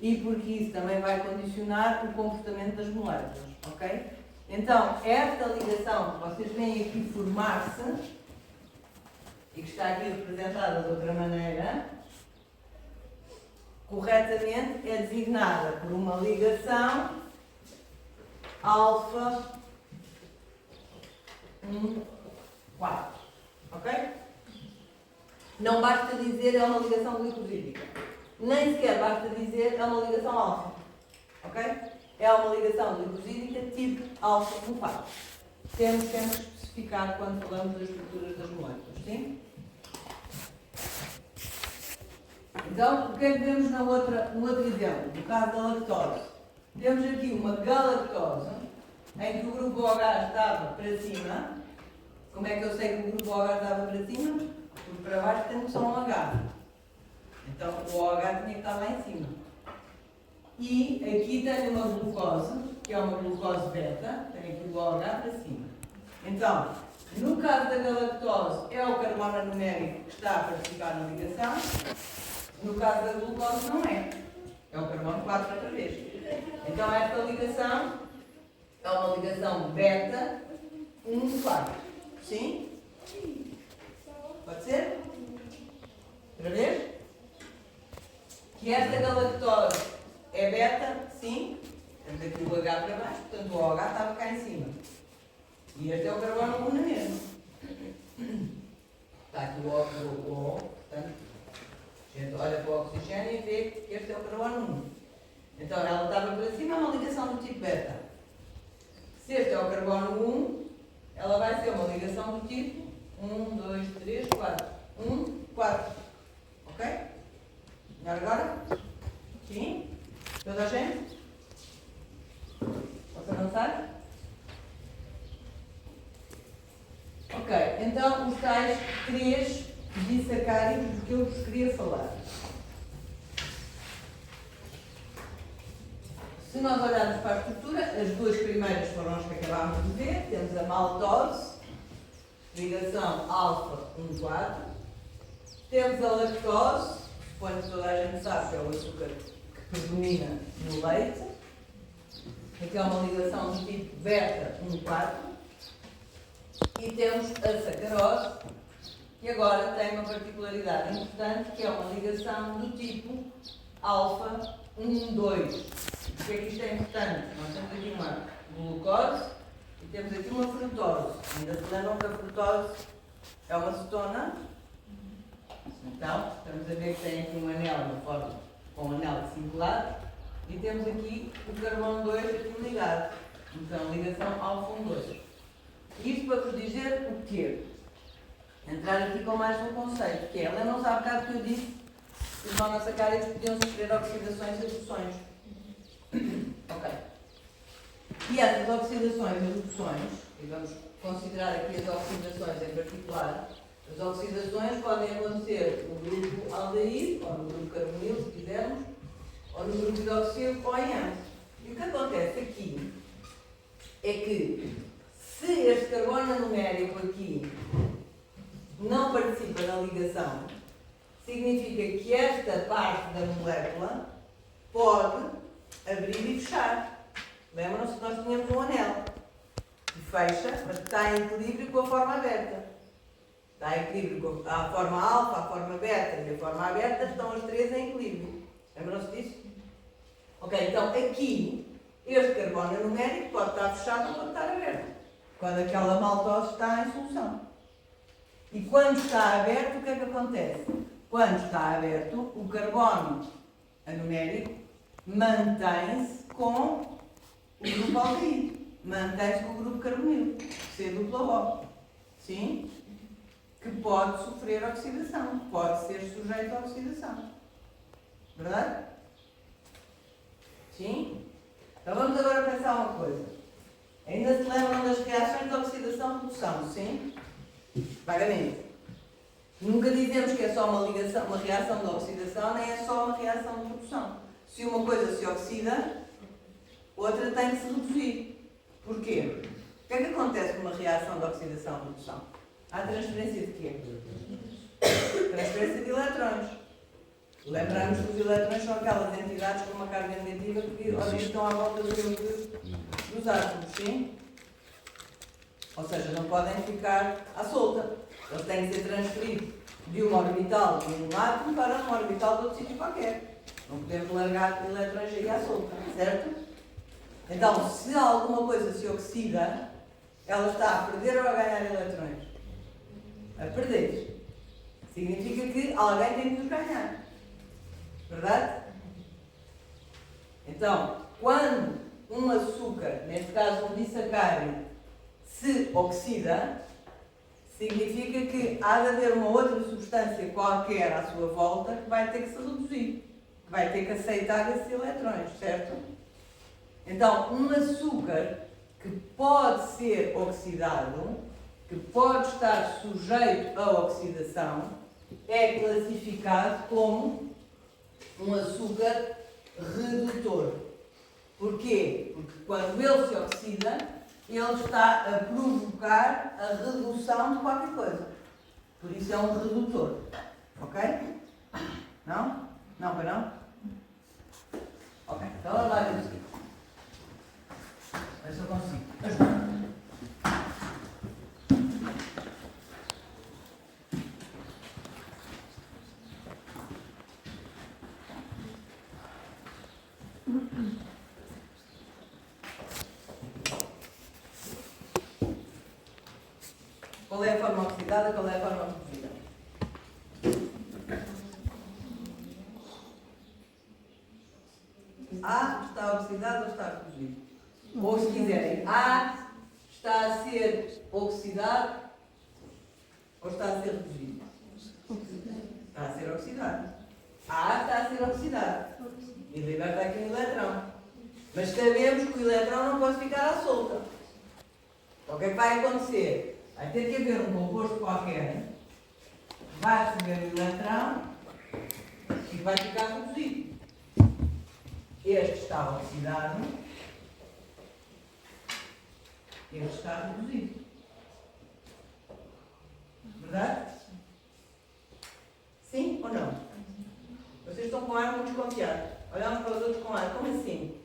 E porque isso também vai condicionar o comportamento das moléculas. Ok? Então, esta ligação que vocês veem aqui formar-se, e que está aqui representada de outra maneira, corretamente é designada por uma ligação alfa 1, 4. Ok? Não basta dizer é uma ligação glicosídica. Nem sequer basta dizer é uma ligação alfa. Ok? É uma ligação glicosídica tipo alfa 1, 4. Temos que especificar quando falamos das estruturas das moléculas. Sim? Então, o que é que vemos no outro exemplo? No caso da lactose. Temos aqui uma galactose, em que o grupo OH estava para cima. Como é que eu sei que o grupo OH estava para cima? Porque para baixo tem só um H. Então, o OH tinha que estar lá em cima. E aqui tem uma glucose, que é uma glucose beta, tem aqui o OH para cima. Então, no caso da galactose, é o carbono numérico que está a participar na ligação. No caso da glucose, não é. É o carbono 4 outra vez. Então, esta ligação é uma ligação beta 1, 4. Sim? Pode ser? Outra vez? Que esta galactose é beta? Sim. Temos aqui o H para baixo, portanto o OH estava cá em cima. E este é o carbono 1 na mesma. Está aqui o O, portanto, a gente olha para o oxigênio e vê que este é o carbono 1. Então ela estava para cima, é uma ligação do tipo beta. Se este é o carbono 1, ela vai ser uma ligação do tipo 1, 2, 3, 4. 1, 4. Ok? Melhor agora? Sim? Toda a gente? Posso avançar? Ok, então os tais 3 disacáridos que eu vos queria falar. Se nós olharmos para a estrutura, as duas primeiras foram as que acabámos de ver. Temos a maltose, ligação alfa 1,4. Temos a lactose, suponho que toda a gente sabe que é o açúcar que predomina no leite. Aqui é uma ligação do tipo beta 1,4. E temos a sacarose, que agora tem uma particularidade importante, que é uma ligação do tipo alfa 1,2. Por que é que isto é importante? Nós temos aqui uma glucose e temos aqui uma frutose. Ainda se lembram que a frutose é uma cetona? Então, estamos a ver que tem aqui um anel na forma, com um anel de 5 lados, e temos aqui o carbono 2 aqui ligado. Então, ligação alfa 1,2. Isto para vos dizer o quê? Entrar aqui com mais um conceito, que é, lembram-se há bocado que eu disse que os monossacáridos podiam sofrer oxidações e reduções. Ok. E essas oxidações e reduções, e vamos considerar aqui as oxidações em particular, as oxidações podem acontecer no grupo aldeído, ou no grupo carbonil, se quisermos, ou no grupo hidroxilo, ou em ambos. E o que acontece aqui é que, se este carbono numérico aqui não participa da ligação, significa que esta parte da molécula pode abrir e fechar. Lembram-se que nós tínhamos um anel que fecha, mas que está em equilíbrio com a forma aberta. Está em equilíbrio com a forma alfa, a forma beta e a forma aberta, estão as três em equilíbrio. Lembram-se disso? Ok, então aqui, este carbono numérico pode estar fechado ou pode estar aberto. Quando aquela maltose está em solução. E quando está aberto, o que é que acontece? Quando está aberto, o carbono anumérico mantém-se com o grupo aldeído, mantém-se com o grupo carbonil, C-O. Sim? Que pode sofrer oxidação, pode ser sujeito a oxidação. Verdade? Sim? Então vamos agora pensar uma coisa. Ainda se lembram das reações de oxidação-redução, sim? Vagamente. Nunca dizemos que é só uma ligação, uma reação de oxidação, nem é só uma reação de redução. Se uma coisa se oxida, outra tem que se reduzir. Porquê? O que é que acontece com uma reação de oxidação-redução? Há transferência de quê? Transferência de eletrões. Lembramos que os eletrões são aquelas entidades com uma carga negativa que orbitam à volta do núcleo dos átomos, sim? Ou seja, não podem ficar à solta. Eles têm que ser transferidos de uma orbital de um átomo para uma orbital de outro sítio qualquer. Não podemos largar eletrões aí à solta, certo? Então, se alguma coisa se oxida, ela está a perder ou a ganhar eletrões? A perder. Significa que alguém tem que os ganhar. Verdade? Então, quando um açúcar, neste caso um disacárido, se oxida, significa que há de haver uma outra substância qualquer à sua volta que vai ter que se reduzir, que vai ter que aceitar esses eletrões, certo? Então, um açúcar que pode ser oxidado, que pode estar sujeito à oxidação, é classificado como um açúcar redutor. Porquê? Porque quando ele se oxida, ele está a provocar a redução de qualquer coisa. Por isso é um redutor. Ok? Não? Não, para não? Ok, então vamos lá ver o seguinte. Ver se eu consigo ajudar. Qual é a forma oxidada, qual é a forma reduzida? A está oxidado ou está reduzido? Ou se quiserem, A está a ser oxidado ou está a ser reduzido? Está a ser oxidado. A está a ser oxidado. E liberta aqui um eletrão. Mas sabemos que o eletrão não pode ficar à solta. Então o que é que vai acontecer? Vai ter que haver um composto qualquer que vai receber o eletrão e que vai ficar reduzido. Este está oxidado. Este está reduzido. Verdade? Sim ou não? Vocês estão com ar muito desconfiado. Olhamos para os outros com ar. Como assim?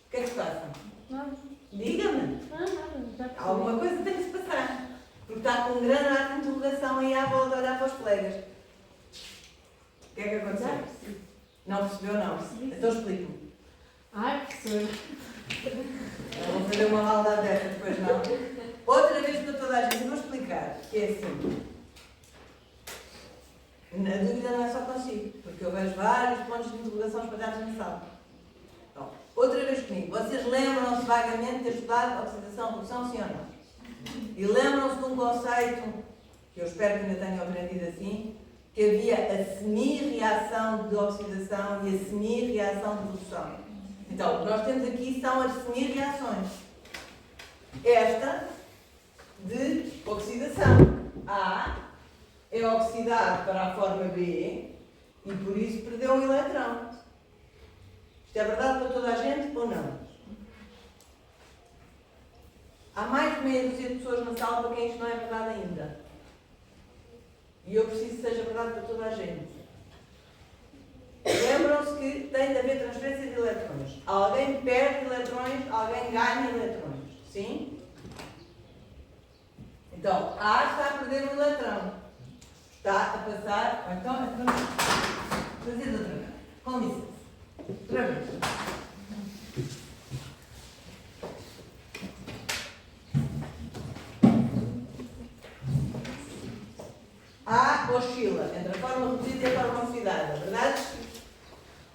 O que é que se passa? Nada. Diga-me. Nada, já percebi. Alguma coisa tem que se passar. Porque está com um grande ar de interrogação aí à volta a olhar para os colegas. O que é que Já aconteceu? percebi. Não percebeu, não? Percebi. Então explique-me. Ai, professora. Eu vou fazer uma maldade dessa depois, não? Outra vez para toda a gente. Eu vou explicar. Que é assim. Na dúvida não é só consigo. Porque eu vejo vários pontos de interrogação espalhados na sala. Então, outra vez comigo. Vocês lembram-se vagamente de ter estudado oxidação, redução, sim ou não? E lembram-se de um conceito, que eu espero que ainda tenham aprendido assim, que havia a semi-reação de oxidação e a semi-reação de redução. Então, o que nós temos aqui são as semi-reações. Esta de oxidação. A é oxidado para a forma B e por isso perdeu um eletrão. Isto é verdade para toda a gente ou não? Há mais de meia dúzia de pessoas na sala para quem isto não é verdade ainda. E eu preciso que seja verdade para toda a gente. Lembram-se que tem de haver transferência de eletrões. Alguém perde eletrões, alguém ganha eletrões. Sim? Então, A está a perder um eletrão. Está a passar... Então, fazer outra vez. Com licença. Outra vez. A oscila entre a forma reduzida e a forma oxidada, verdade?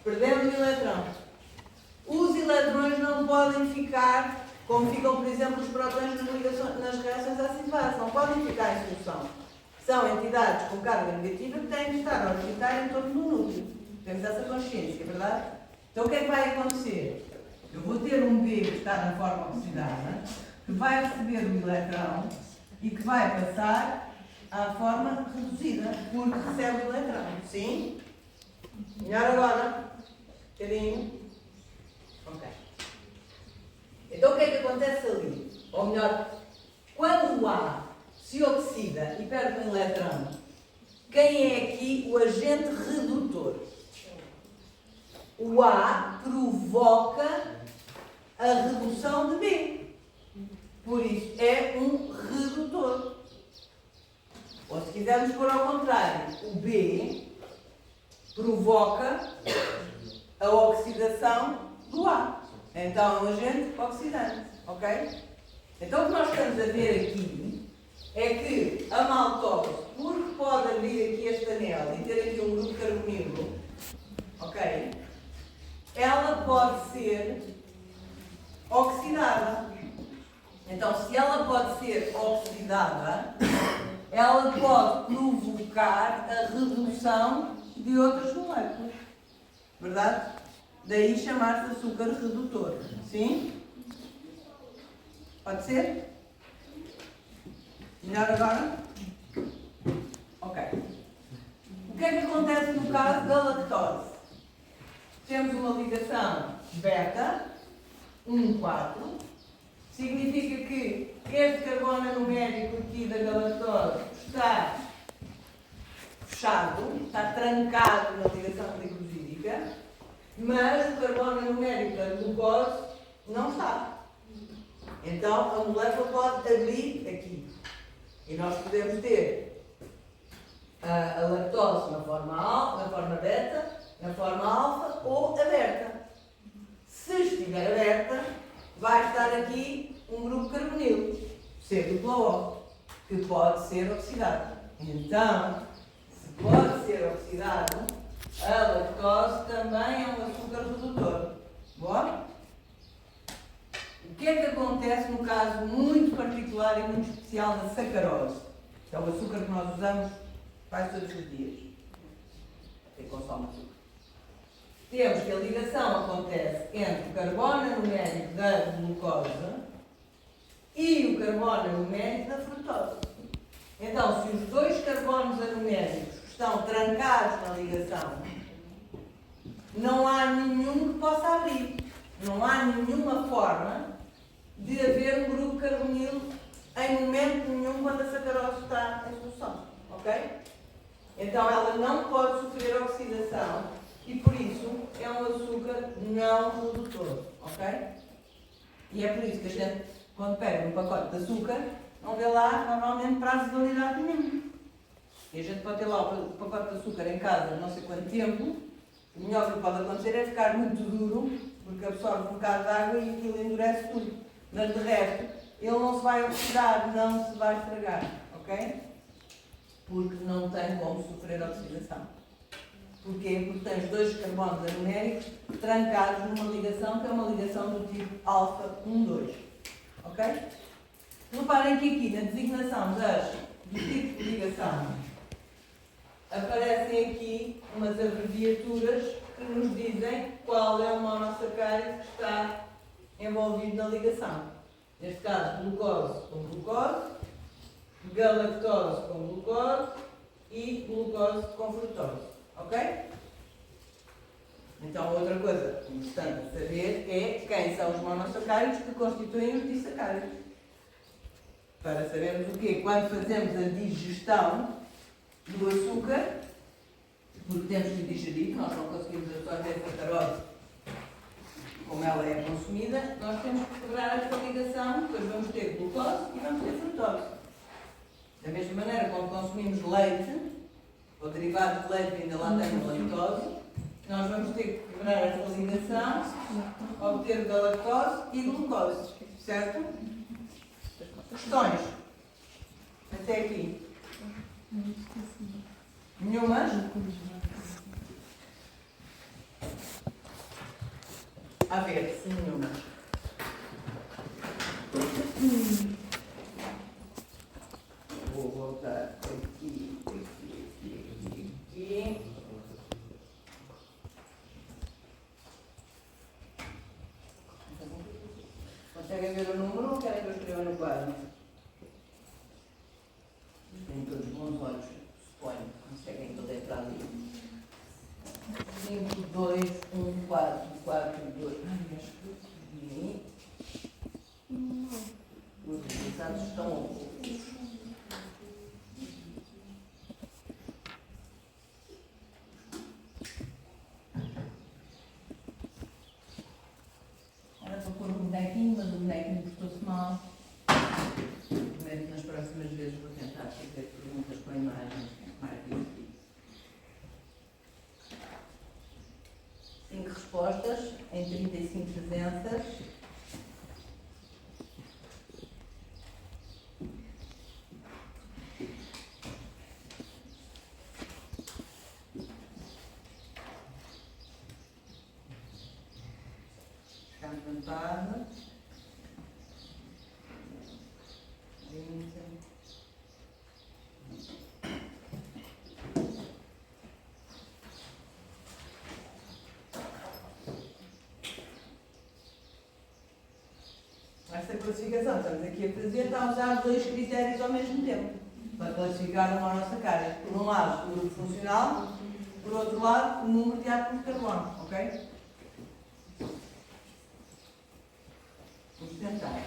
Perdemos um eletrão. Os eletrões não podem ficar, como ficam, por exemplo, os prótons nas reações ácido-base, não podem ficar em solução. São entidades com carga negativa que têm de estar a orbitar em torno do núcleo. Temos essa consciência, verdade? Então o que é que vai acontecer? Eu vou ter um B que está na forma oxidada, que vai receber o eletrão e que vai passar à forma reduzida, porque recebe o eletrão. Sim? Melhor agora? Um bocadinho. Ok. Então o que é que acontece ali? Ou melhor, quando o A se oxida e perde um eletrão, quem é aqui o agente redutor? O A provoca a redução de B. Por isso, é um redutor. Ou se quisermos pôr ao contrário, o B provoca a oxidação do A. Então é um agente oxidante. Ok? Então o que nós estamos a ver aqui é que a maltose, porque pode abrir aqui este anel e ter aqui um grupo carbonilo, ok? Ela pode ser oxidada. Então, se ela pode ser oxidada, ela pode provocar a redução de outras moléculas. Verdade? Daí chamar-se açúcar redutor. Sim? Pode ser? Melhor agora? Ok. O que é que acontece no caso da lactose? Temos uma ligação beta, 1,4. Significa que este carbono numérico aqui da galactose está fechado, está trancado na ligação glicosídica, mas o carbono numérico da glucose não está. Então a molécula pode abrir aqui. E nós podemos ter a lactose na forma alfa, na forma beta, na forma alfa ou aberta. Se estiver aberta, vai estar aqui um grupo carbonilo, C dupla O, que pode ser oxidado. Então, se pode ser oxidado, a lactose também é um açúcar redutor. Boa? O que é que acontece no caso muito particular e muito especial da sacarose? Que é o açúcar que nós usamos quase todos os dias. Quem consome açúcar. Temos que a ligação acontece entre o carbono numérico da glucose e o carbono numérico da frutose. Então, se os dois carbonos anuméricos estão trancados na ligação, não há nenhum que possa abrir. Não há nenhuma forma de haver um grupo carbonilo em momento nenhum quando a sacarose está em solução. Ok? Então ela não pode sofrer oxidação e por isso é um açúcar não redutor. Ok? E é por isso que a gente, quando pega um pacote de açúcar, não vê lá normalmente prazo de validade nenhum. E a gente pode ter lá o pacote de açúcar em casa não sei quanto tempo. O melhor que pode acontecer é ficar muito duro, porque absorve um bocado de água e aquilo endurece tudo. Mas de resto, ele não se vai oxidar, não se vai estragar, ok? Porque não tem como sofrer oxidação. Porquê? Porque tem os dois carbonos anuméricos trancados numa ligação que é uma ligação do tipo alfa 1,2. Ok? Reparem que aqui na designação do tipo de ligação aparecem aqui umas abreviaturas que nos dizem qual é o monossacárido que está envolvido na ligação. Neste caso, glucose com glucose, galactose com glucose e glucose com frutose. Ok? Então, outra coisa importante a saber é quem são os monossacáridos que constituem os disacáridos. Para sabermos o quê? Quando fazemos a digestão do açúcar, porque temos que digerir, nós não conseguimos absorver a sacarose como ela é consumida, nós temos que quebrar esta ligação, depois vamos ter glucose e vamos ter frutose. Da mesma maneira, quando consumimos leite, ou derivados de leite que ainda lá tem lactose, nós vamos ter que quebrar esta ligação, obter galactose e glucose. Certo? Questões? Até aqui. Nenhumas? A ver, se nenhuma. Vou voltar aqui. Conseguem ver o número ou querem que eu escreva no quadro? Têm todos bons olhos, suponho. Conseguem toda a ali. 5, 2, 1, 4, 4, 2. Ai, acho que os resultados estão ocultos. Era para pôr o bonequinho, mas o bonequinho portou-se mal. Primeiro que nas próximas vezes vou tentar fazer perguntas com a imagem mais divertidas. 5 respostas em 35 presenças. Campo tampado. 30. Esta classificação estamos aqui a fazer está a usar dois critérios ao mesmo tempo para classificar o monossacárido. Por um lado, o grupo funcional, por outro lado, o número de átomos de carbono. Ok? Vamos tentar.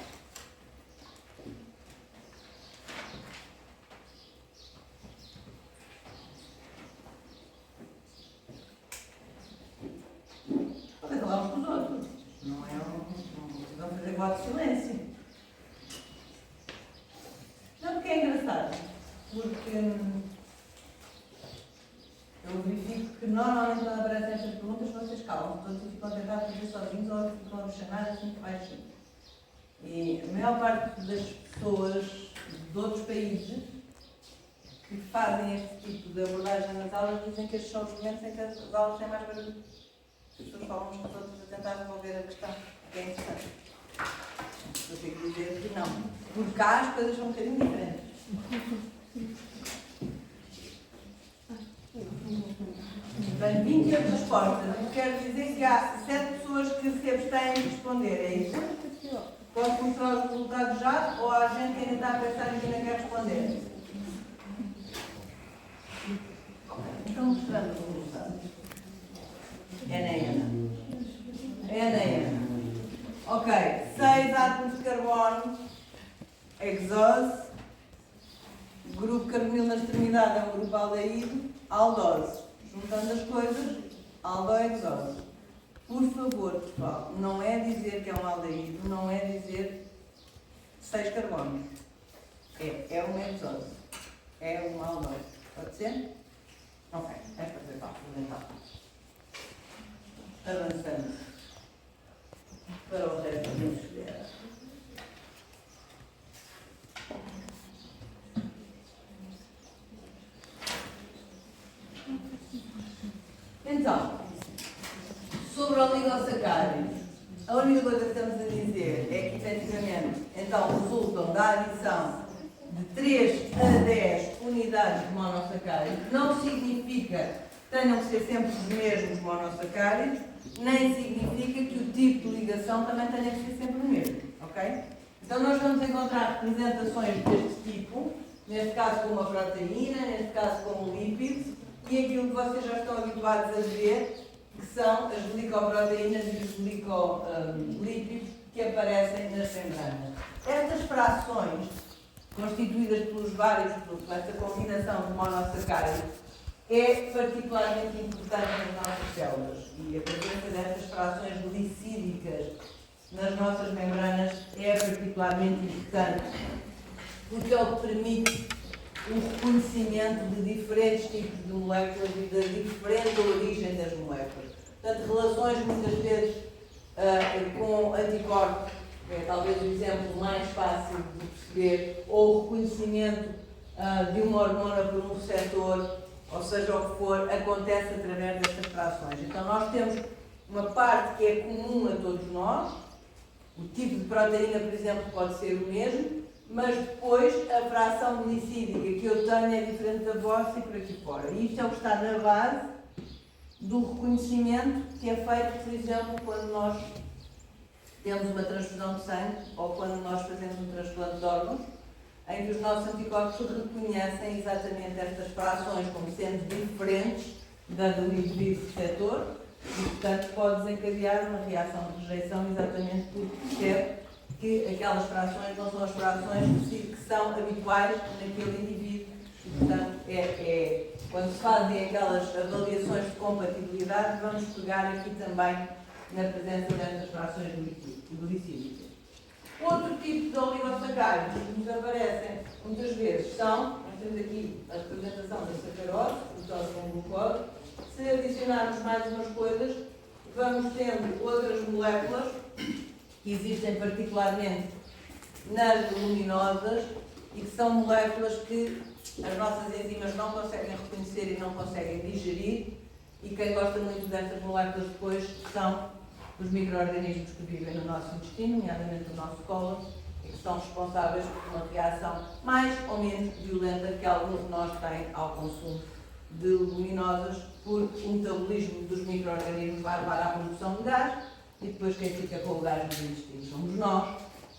Vamos falar uns com os outros. Não é vamos fazer voto de silêncio. Não, porque é engraçado. Porque eu verifico que normalmente quando aparecem estas perguntas vocês calam todos e ficam a tentar fazer sozinhos ou ficam a me chamar assim que baixinho. E a maior parte das pessoas de outros países que fazem este tipo de abordagem nas aulas dizem que estes são os momentos em que as aulas têm mais barulho. As pessoas falam uns com os outros a tentar resolver a questão, que é interessante. Eu tenho que dizer que não. Por cá as coisas são um bocadinho diferentes. Tem 28 respostas, o que quer dizer que há 7 pessoas que se abstêm de responder, é isso? Posso mostrar os resultados já ou há gente que ainda está a pensar e que ainda quer responder? Estão mostrando os resultados. Ana. Ok, 6 átomos de carbono, exose, grupo carbonil na extremidade é um grupo aldeído, aldose. Juntando as coisas, aldoexose. Por favor, pessoal, não é dizer que é um aldeído, não é dizer 6 carbonos. É uma exose. É uma aldose. Pode ser? Ok, é fundamental. Avançando para o resto da escolher. Então, sobre oligosacáridos, a única coisa que estamos a dizer é que, efetivamente, então resultam da adição de 3 a 10 unidades de monossacáridos. Não significa que tenham que ser sempre os mesmos monossacáridos, nem significa que o tipo de ligação também tenha que ser sempre o mesmo, ok? Então nós vamos encontrar representações deste tipo, neste caso como a proteína, neste caso como lípidos, e aquilo que vocês já estão habituados a ver, que são as glicoproteínas e os glicolípidos que aparecem nas membranas. Estas frações, constituídas pelos vários produtos, esta combinação de monossacáridos, é particularmente importante nas nossas células. E a presença destas frações glicídicas nas nossas membranas é particularmente importante, porque é o que permite o reconhecimento de diferentes tipos de moléculas e da diferente origem das moléculas. Portanto, relações muitas vezes com anticorpos, que é talvez o exemplo mais fácil de perceber, ou o reconhecimento de uma hormona por um receptor, ou seja, o que for, acontece através destas frações. Então nós temos uma parte que é comum a todos nós, o tipo de proteína, por exemplo, pode ser o mesmo, mas depois a fração glicídica que eu tenho é diferente da vossa e por aqui fora. E isto é o que está na base do reconhecimento que é feito, por exemplo, quando nós temos uma transfusão de sangue ou quando nós fazemos um transplante de órgãos, em que os nossos anticorpos reconhecem exatamente estas frações como sendo diferentes da do indivíduo receptor e, portanto, pode desencadear uma reação de rejeição exatamente porque percebe que aquelas frações não são as frações que são habituais naquele indivíduo e, portanto, quando se fazem aquelas avaliações de compatibilidade, vamos pegar aqui também na presença destas frações glicídicas. Outro tipo de oligosacáridos que nos aparecem muitas vezes são, nós temos aqui a representação da sacarose, frutose com glucose. Se adicionarmos mais umas coisas, vamos tendo outras moléculas que existem particularmente nas leguminosas e que são moléculas que as nossas enzimas não conseguem reconhecer e não conseguem digerir, e quem gosta muito destas moléculas depois são os micro-organismos que vivem no nosso intestino, nomeadamente no nosso cólon, e que são responsáveis por uma reação mais ou menos violenta que alguns de nós têm ao consumo de leguminosas, porque o metabolismo dos micro-organismos vai levar à produção de gás, e depois quem fica com o gás no intestino somos nós,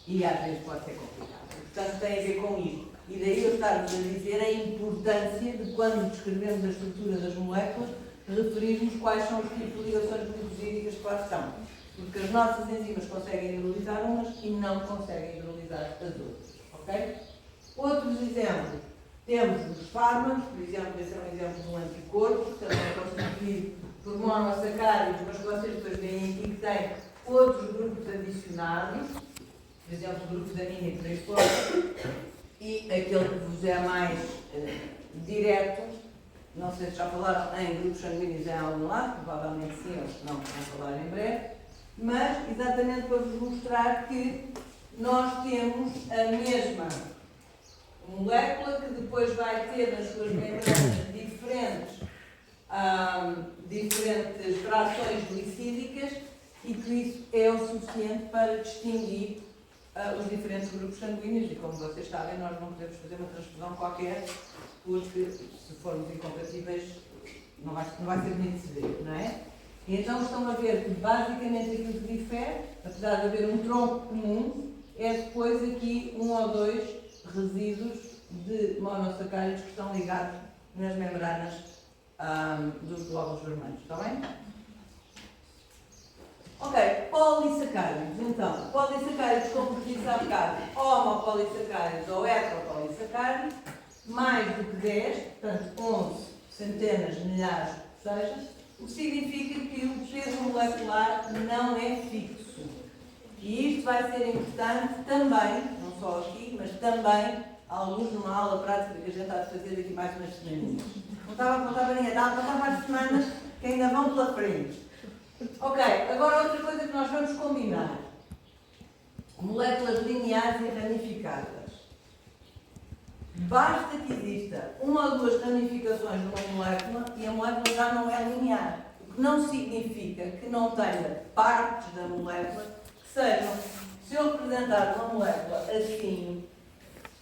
e às vezes pode ser complicado. Portanto, tem a ver com isto. E daí eu estar-vos a dizer a importância de, quando descrevemos a estrutura das moléculas, referirmos quais são os tipos de ligações glicosídicas que lá são. Porque as nossas enzimas conseguem hidrolisar umas e não conseguem hidrolisar as outras. Ok? Outros exemplos. Temos os fármacos, por exemplo, esse é um exemplo de um anticorpo, que também é constituído por monossacáridos, mas que vocês depois veem aqui que tem outros grupos adicionados, por exemplo, o grupo da amina e por aí fora, e aquele que vos é mais direto, não sei se já falaram em grupos sanguíneos em algum lado, provavelmente sim, ou se não, vão falar em breve, mas exatamente para vos mostrar que nós temos a mesma molécula que depois vai ter nas suas membranas diferentes frações glicídicas e que isso é o suficiente para distinguir os diferentes grupos sanguíneos e, como vocês sabem, nós não podemos fazer uma transfusão qualquer porque, se formos incompatíveis, não vai ser bonito de se ver, não é? E então estão a ver que, basicamente, aquilo que difere, apesar de haver um tronco comum, é depois aqui um ou dois resíduos de monossacáridos que estão ligados nas membranas dos glóbulos vermelhos, está bem? Ok, polissacáridos. Então, polissacáridos, como disse há bocado, homopolissacáridos ou heteropolissacáridos, mais do que 10, portanto 11 centenas, milhares, seja, o que significa que o peso molecular não é fixo. E isto vai ser importante também, não só aqui, mas também à luz numa aula prática que a gente há de fazer daqui mais umas semaninhas. Não estava a contar para ninguém, estava a contar para as semanas que ainda vão pela frente. Ok, agora outra coisa que nós vamos combinar. Moléculas lineares e ramificadas. Basta que exista uma ou duas ramificações numa molécula e a molécula já não é linear. O que não significa que não tenha partes da molécula que sejam, se eu representar uma molécula assim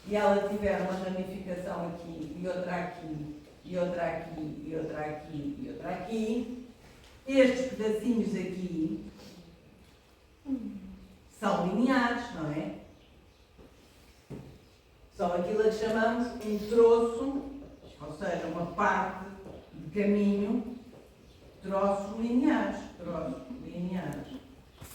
e ela tiver uma ramificação aqui e outra aqui, e outra aqui, e outra aqui, e outra aqui, estes pedacinhos aqui são lineares, não é? São aquilo que chamamos um troço, ou seja, uma parte de caminho, troços lineares.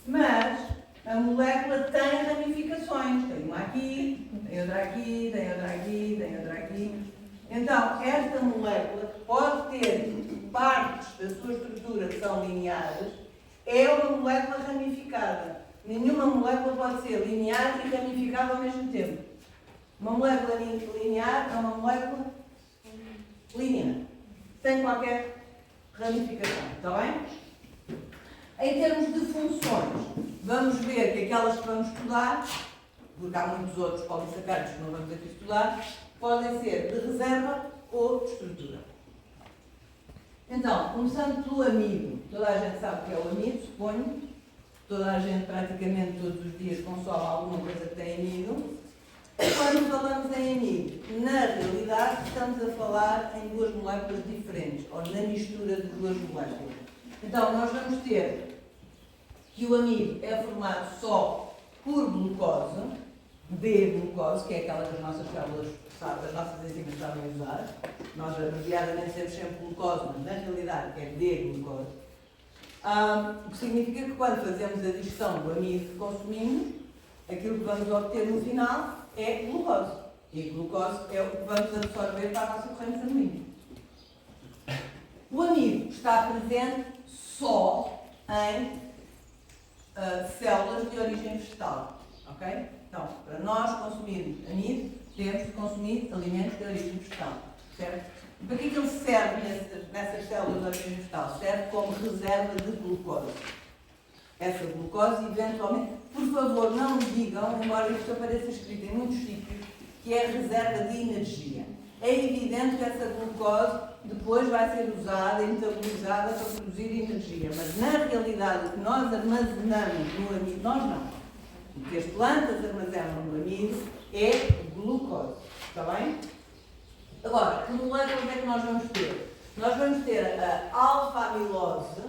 Mas a molécula tem ramificações. Tem uma aqui, tem outra aqui, tem outra aqui, tem outra aqui. Então, esta molécula pode ter partes da sua estrutura que são lineares, é uma molécula ramificada. Nenhuma molécula pode ser linear e ramificada ao mesmo tempo. Uma molécula linear é uma molécula linear, sem qualquer ramificação, está bem? Em termos de funções, vamos ver que aquelas que vamos estudar, porque há muitos outros polissacáridos que não vamos aqui estudar, podem ser de reserva ou de estrutura. Então, começando pelo amido. Toda a gente sabe o que é o amido, suponho. Toda a gente, praticamente todos os dias, consome alguma coisa que tem amido. Quando falamos em amido, na realidade, estamos a falar em duas moléculas diferentes, ou na mistura de duas moléculas. Então, nós vamos ter que o amido é formado só por glucose, B-glucose, que é aquela que as nossas células, as nossas enzimas sabem usar. Nós, abreviadamente, temos sempre glucose, mas na realidade é D-glucose. O que significa que quando fazemos a digestão do amido que consumimos, aquilo que vamos obter no final é glucose. E glucose é o que vamos absorver para a nossa corrente sanguínea. O amido está presente só em células de origem vegetal. Ok? Então, para nós consumirmos amido, temos de consumir alimentos de origem vegetal. Certo? E para que é que ele serve nessas células de origem vegetal? Serve como reserva de glucose. Essa glucose, eventualmente, por favor, não me digam, embora isto apareça escrito em muitos sítios, que é reserva de energia. É evidente que essa glucose depois vai ser usada e metabolizada para produzir energia, mas na realidade o que nós armazenamos no amido, nós não. O que as plantas armazenam no amido é glucose. Está bem? Agora, que moléculas é que nós vamos ter? Nós vamos ter a alfa-amilose,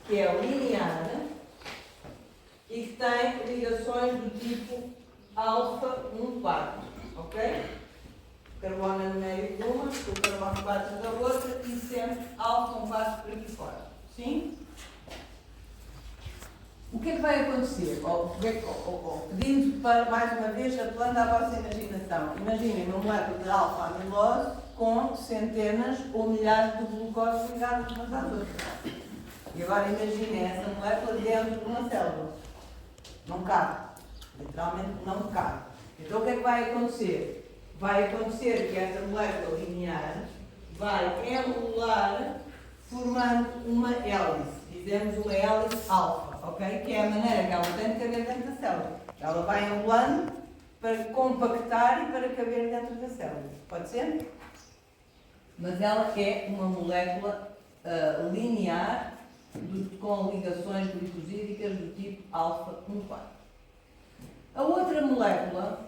que é linear e que tem ligações do tipo alfa 1,4, ok? Carbono no meio de uma, o carbono 4 da outra e sempre alfa 1,4 por aqui fora. Sim? O que é que vai acontecer? Pedindo para, mais uma vez, apelando à vossa imaginação. Imaginem uma molécula de alfa-amilose com centenas ou milhares de glucose ligadas umas às outras. E agora imaginem essa molécula dentro de uma célula. Não cabe. Literalmente não cabe. Então o que é que vai acontecer? Vai acontecer que essa molécula linear vai enrolar formando uma hélice. Dizemos uma hélice alfa. ok? Que é a maneira que ela tem de caber dentro da célula. Ela vai enrolando para compactar e para caber dentro da célula. Pode ser? Mas ela é uma molécula linear com ligações glicosídicas do tipo alfa-1,4. A outra molécula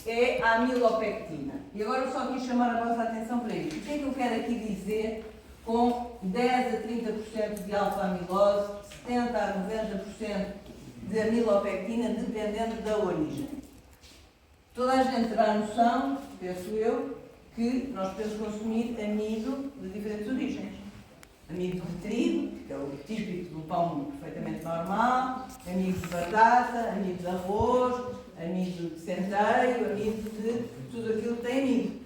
é a amilopectina. E agora eu só quis chamar a vossa atenção para isto. O que é que eu quero aqui dizer com 10 a 30% de alfa-amilose, 70 a 90% de amilopectina, dependendo da origem? Toda a gente terá noção, penso eu, que nós podemos consumir amido de diferentes origens. Amido de trigo, que é o típico do pão perfeitamente normal, amido de batata, amido de arroz, amido de centeio, amido de tudo aquilo que tem amido.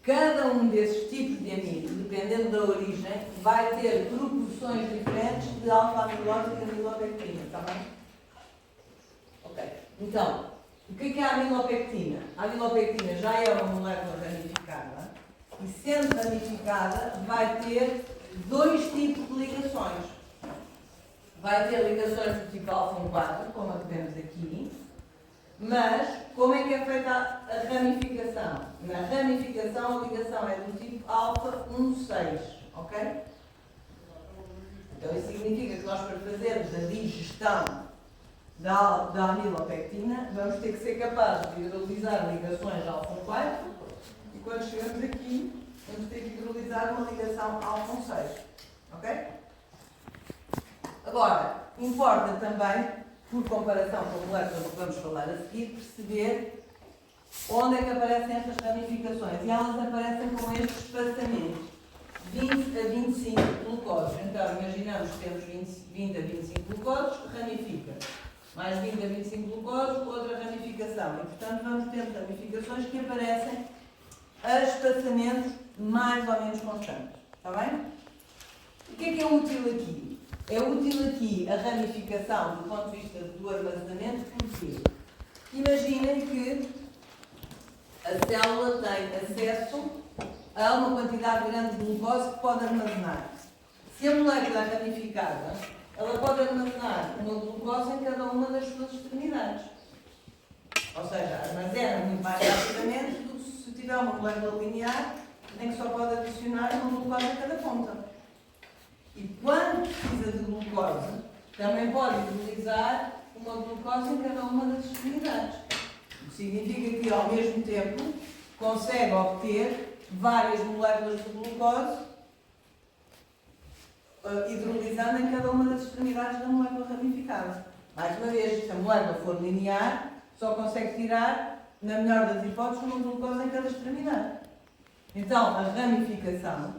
Cada um desses tipos de amido, dependendo da origem, vai ter proporções diferentes de alfa-amilose e amilopectina, está bem? Ok. Então, o que é a amilopectina? A amilopectina já é uma molécula ramificada e, sendo ramificada, vai ter dois tipos de ligações. Vai ter ligações do tipo alfa-1,4, como a que vemos aqui, mas como é que é feita a ramificação? Na ramificação, a ligação é do tipo alfa-1,6, ok? Então isso significa que nós, para fazermos a digestão da amilopectina, vamos ter que ser capazes de hidrolisar ligações alfa-1,4 e quando chegamos aqui, vamos ter que hidrolisar uma ligação alfa-1,6, ok? Agora, importa também, por comparação com a molécula que vamos falar a seguir, perceber onde é que aparecem estas ramificações. E elas aparecem com estes espaçamentos, 20 a 25 glucoses. Então, imaginamos que temos 20 a 25 glucoses, ramifica. Mais 20 a 25 glucoses, outra ramificação. E, portanto, vamos ter ramificações que aparecem a espaçamentos mais ou menos constantes. Está bem? O que é útil aqui? É útil aqui a ramificação do ponto de vista do armazenamento, porque imaginem que a célula tem acesso a uma quantidade grande de glucose que pode armazenar. Se a molécula é ramificada, ela pode armazenar uma glucose em cada uma das suas extremidades. Ou seja, armazena muito mais rapidamente do que se tiver uma molécula linear em que só pode adicionar uma glucose a cada ponta. E quando precisa de glucose, também pode utilizar uma glucose em cada uma das extremidades. O que significa que, ao mesmo tempo, consegue obter várias moléculas de glucose hidrolisando em cada uma das extremidades da molécula ramificada. Mais uma vez, se a molécula for linear, só consegue tirar, na melhor das hipóteses, uma glucose em cada extremidade. Então, a ramificação,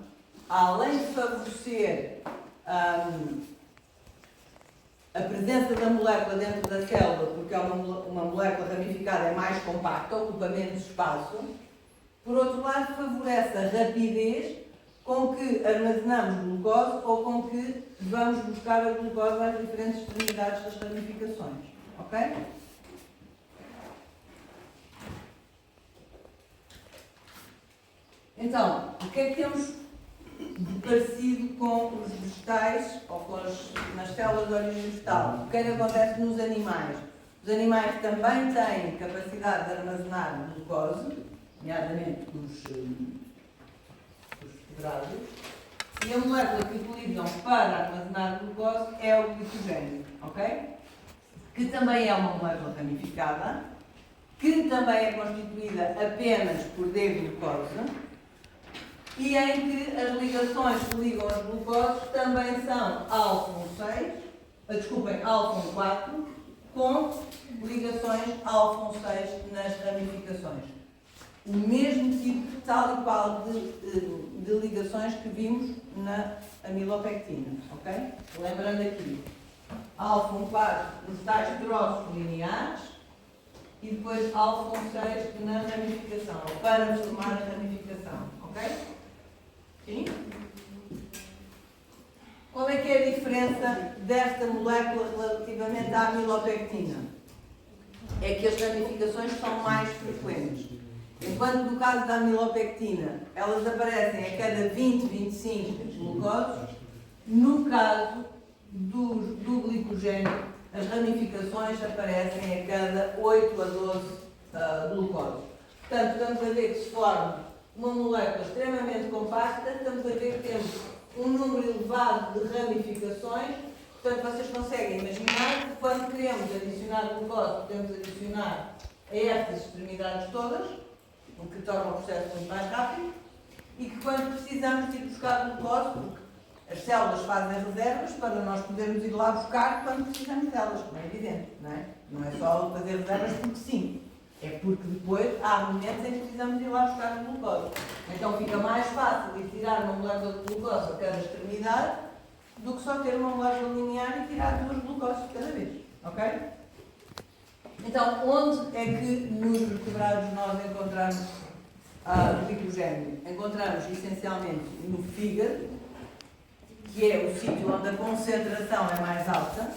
além de favorecer a presença da molécula dentro da célula, porque é uma molécula ramificada, é mais compacta, ocupa menos espaço, por outro lado, favorece a rapidez com que armazenamos glucose ou com que vamos buscar a glucose às diferentes extremidades das ramificações. Ok? Então, o que é que temos de parecido com os vegetais ou com nas células de origem vegetal? O que é que acontece nos animais? Os animais também têm capacidade de armazenar glucose, nomeadamente os vertebrados, e a molécula que utilizam para armazenar glucose é o glicogênio, ok? Que também é uma molécula ramificada, que também é constituída apenas por D-glucose, e em que as ligações que ligam as glucoses também são alfa-1,4 com ligações alfa-1,6 nas ramificações. O mesmo tipo, tal e qual de ligações que vimos na amilopectina, ok? Lembrando aqui, alfa-1,4 nos tais grossos lineares e depois alfa-1,6 na ramificação, para formar a ramificação, ok? Sim? Qual é que é a diferença desta molécula relativamente à amilopectina? É que as ramificações são mais frequentes. Enquanto no caso da amilopectina, elas aparecem a cada 20, 25 glucoses, no caso do glicogênio, as ramificações aparecem a cada 8 a 12 glucoses. Portanto, estamos a ver que se forma uma molécula extremamente compacta, estamos a ver que temos um número elevado de ramificações. Portanto, vocês conseguem imaginar que quando queremos adicionar glucose, podemos adicionar a estas extremidades todas, o que torna o processo muito mais rápido, e que quando precisamos de ir buscar glucose, porque as células fazem reservas para nós podermos ir lá buscar quando precisamos delas, como é evidente, não é? Não é só fazer reservas porque sim, é porque depois há momentos em que precisamos ir lá buscar o glucose. Então fica mais fácil ir tirar uma molécula de glucose a cada extremidade do que só ter uma molécula linear e tirar 2 glucoses de cada vez, ok? Então, onde é que nos vertebrados nós encontramos glicogênio? Encontramos essencialmente no fígado, que é o sítio onde a concentração é mais alta.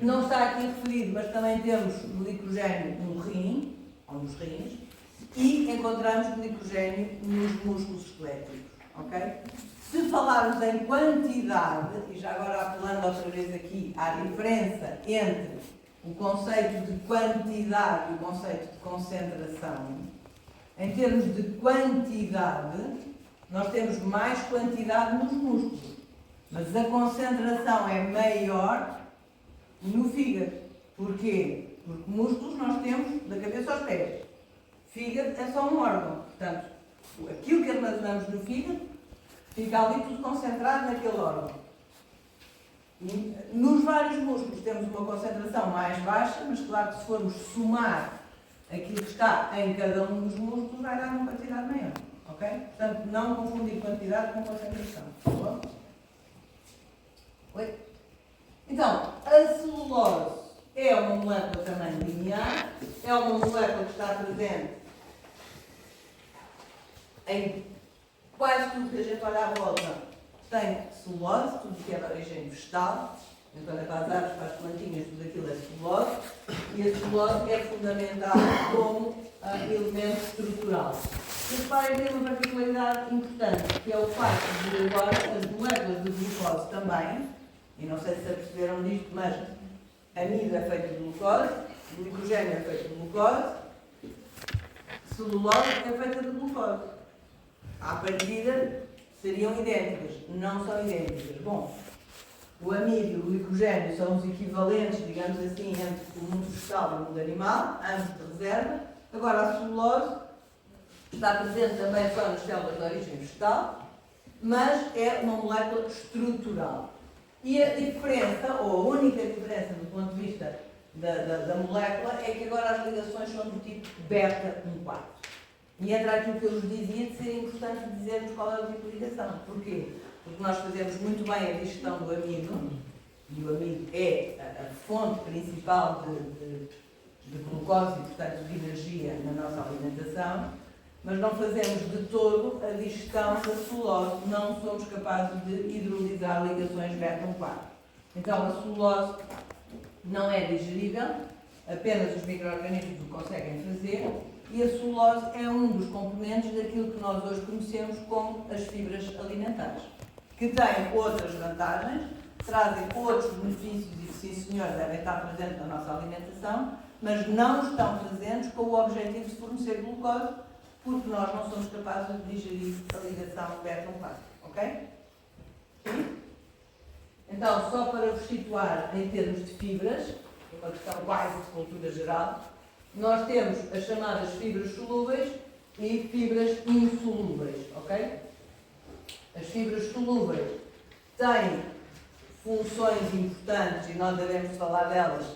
Não está aqui referido, mas também temos glicogênio no rim, ou nos rins, e encontramos glicogênio nos músculos esqueléticos, ok? Se falarmos em quantidade, e já agora apelando outra vez aqui à diferença entre o conceito de quantidade e o conceito de concentração, em termos de quantidade, nós temos mais quantidade nos músculos, mas a concentração é maior no fígado. Porquê? Porque músculos nós temos da cabeça aos pés. Fígado é só um órgão. Portanto, aquilo que armazenamos no fígado fica ali tudo concentrado naquele órgão. E nos vários músculos temos uma concentração mais baixa, mas claro que se formos somar aquilo que está em cada um dos músculos, vai dar uma quantidade maior. Ok? Portanto, não confundir quantidade com concentração. Tá bom? Oi? Então, a celulose é uma molécula também linear, é uma molécula que está presente em quase tudo que a gente olha à volta. Tem celulose, tudo que é de origem vegetal, então é para as árvores, para as plantinhas, tudo aquilo é celulose, e a celulose é fundamental como elemento estrutural. E reparem, tem uma particularidade importante, que é o facto de agora as moléculas de glucose também, e não sei se perceberam disto, mas amido é feito de glucose, glicogênio é feito de glucose, celulose é feita de glucose. À partida seriam idênticas, não são idênticas. Bom, o amido e o glicogênio são os equivalentes, digamos assim, entre o mundo vegetal e o mundo animal, ambos de reserva. Agora a celulose está presente também só nas células de origem vegetal, mas é uma molécula estrutural. E a diferença, ou a única diferença do ponto de vista da molécula, é que agora as ligações são do tipo beta-1,4. E entra aquilo que eu vos dizia de ser importante dizermos qual é o tipo de ligação. Porquê? Porque nós fazemos muito bem a digestão do amido, e o amido é a fonte principal de glucose e, portanto, de energia na nossa alimentação, mas não fazemos de todo a digestão da celulose, não somos capazes de hidrolisar ligações beta-1,4. Então, a celulose não é digerível, apenas os micro-organismos o conseguem fazer, e a celulose é um dos componentes daquilo que nós hoje conhecemos como as fibras alimentares, que têm outras vantagens, trazem outros benefícios e, sim senhor, devem estar presentes na nossa alimentação, mas não estão presentes com o objetivo de fornecer glucose, porque nós não somos capazes de digerir a ligação beta-1,4, ok? Então, só para vos situar em termos de fibras, uma questão quase de cultura geral, nós temos as chamadas fibras solúveis e fibras insolúveis, ok? As fibras solúveis têm funções importantes e nós devemos falar delas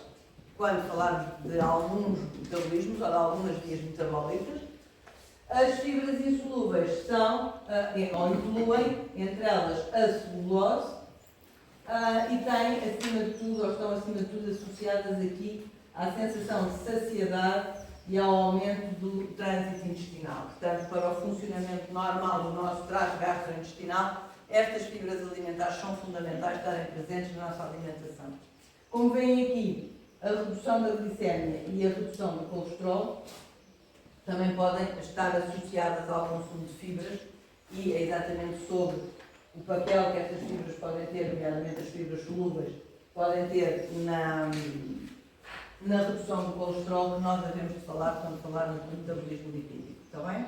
quando falarmos de alguns metabolismos ou de algumas vias metabólicas. As fibras insolúveis são, ou incluem, entre elas, a celulose e têm, acima de tudo, ou estão acima de tudo associadas aqui à sensação de saciedade e ao aumento do trânsito intestinal. Portanto, para o funcionamento normal do nosso trato gastrointestinal, estas fibras alimentares são fundamentais estarem presentes na nossa alimentação. Como veem aqui, a redução da glicemia e a redução do colesterol também podem estar associadas ao consumo de fibras e é exatamente sobre o papel que estas fibras podem ter, nomeadamente as fibras solúveis, podem ter na redução do colesterol, que nós devemos de falar quando falar no metabolismo lipídico. Está bem?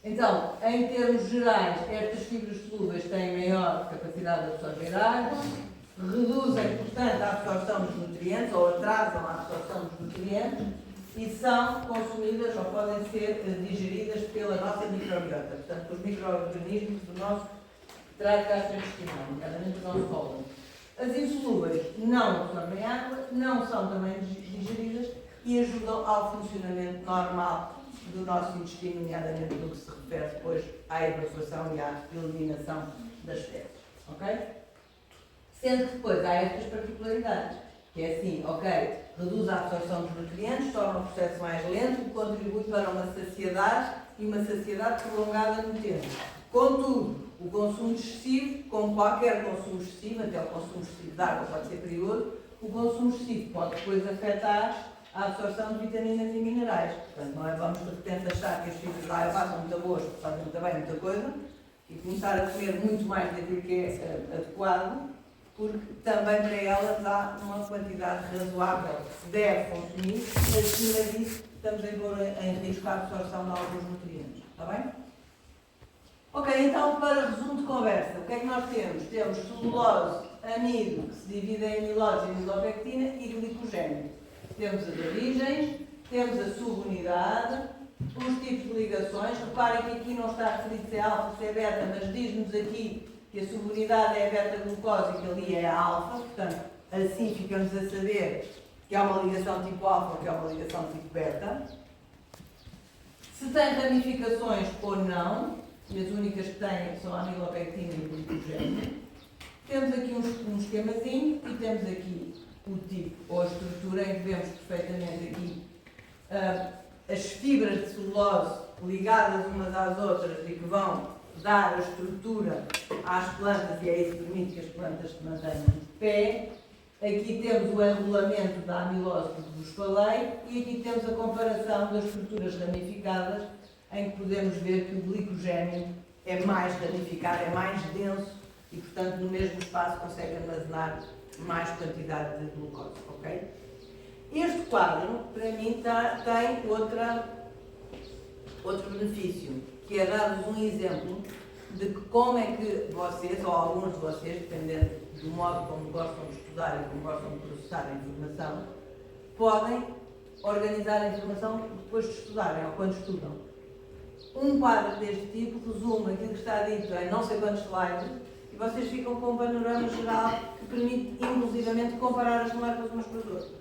Então, em termos gerais, estas fibras solúveis têm maior capacidade de absorver água, reduzem, portanto, a absorção dos nutrientes, ou atrasam a absorção dos nutrientes, e são consumidas ou podem ser digeridas pela nossa microbiota, portanto, os micro-organismos do nosso trato gastrointestinal, nomeadamente o nosso cólon. As insolúveis não absorvem água, não são também digeridas e ajudam ao funcionamento normal do nosso intestino, nomeadamente no que se refere depois à evacuação e à eliminação das fezes. Ok? Sendo que depois há estas particularidades, que é assim, ok, reduz a absorção dos nutrientes, torna o processo mais lento, contribui para uma saciedade e uma saciedade prolongada no tempo. Contudo, o consumo excessivo, como qualquer consumo excessivo, até o consumo excessivo de água pode ser perigoso, o consumo excessivo pode depois afetar a absorção de vitaminas e minerais. Portanto, não é vamos de repente achar que as fibras de água são muito boas, porque fazem muito bem muita coisa, e começar a comer muito mais daquilo que é adequado, porque também para elas há uma quantidade razoável que se deve consumir. Acima disso, estamos a pôr em risco a absorção de alguns nutrientes. Está bem? Ok, então para resumo de conversa, o que é que nós temos? Temos celulose, amido, que se divide em amilose e amilopectina, e glicogênio. Temos as origens, temos a subunidade, os tipos de ligações. Reparem que aqui não está referido se é alfa, se é beta, mas diz-nos aqui que a subunidade é a beta-glucose e que ali é a alfa. Portanto, assim ficamos a saber que há uma ligação tipo alfa ou que há uma ligação tipo beta. Se tem ramificações ou não, e as únicas que têm são a amilopectina e o glicogênio. Temos aqui um esquemazinho e temos aqui o tipo ou a estrutura em que vemos perfeitamente aqui as fibras de celulose ligadas umas às outras e que vão dar a estrutura às plantas, e é isso que permite que as plantas se mantenham de pé. Aqui temos o enrolamento da amilose que vos falei e aqui temos a comparação das estruturas ramificadas, em que podemos ver que o glicogênio é mais ramificado, é mais denso e, portanto, no mesmo espaço consegue armazenar mais quantidade de glucose, ok? Este quadro, para mim, tem outro benefício, que é dar-vos um exemplo de como é que vocês, ou alguns de vocês, dependendo do modo como gostam de estudar e como gostam de processar a informação, podem organizar a informação depois de estudarem ou quando estudam. Um quadro deste tipo resume aquilo que está dito em não sei quantos slides e vocês ficam com um panorama geral que permite, inclusivamente, comparar as moléculas umas com as outras.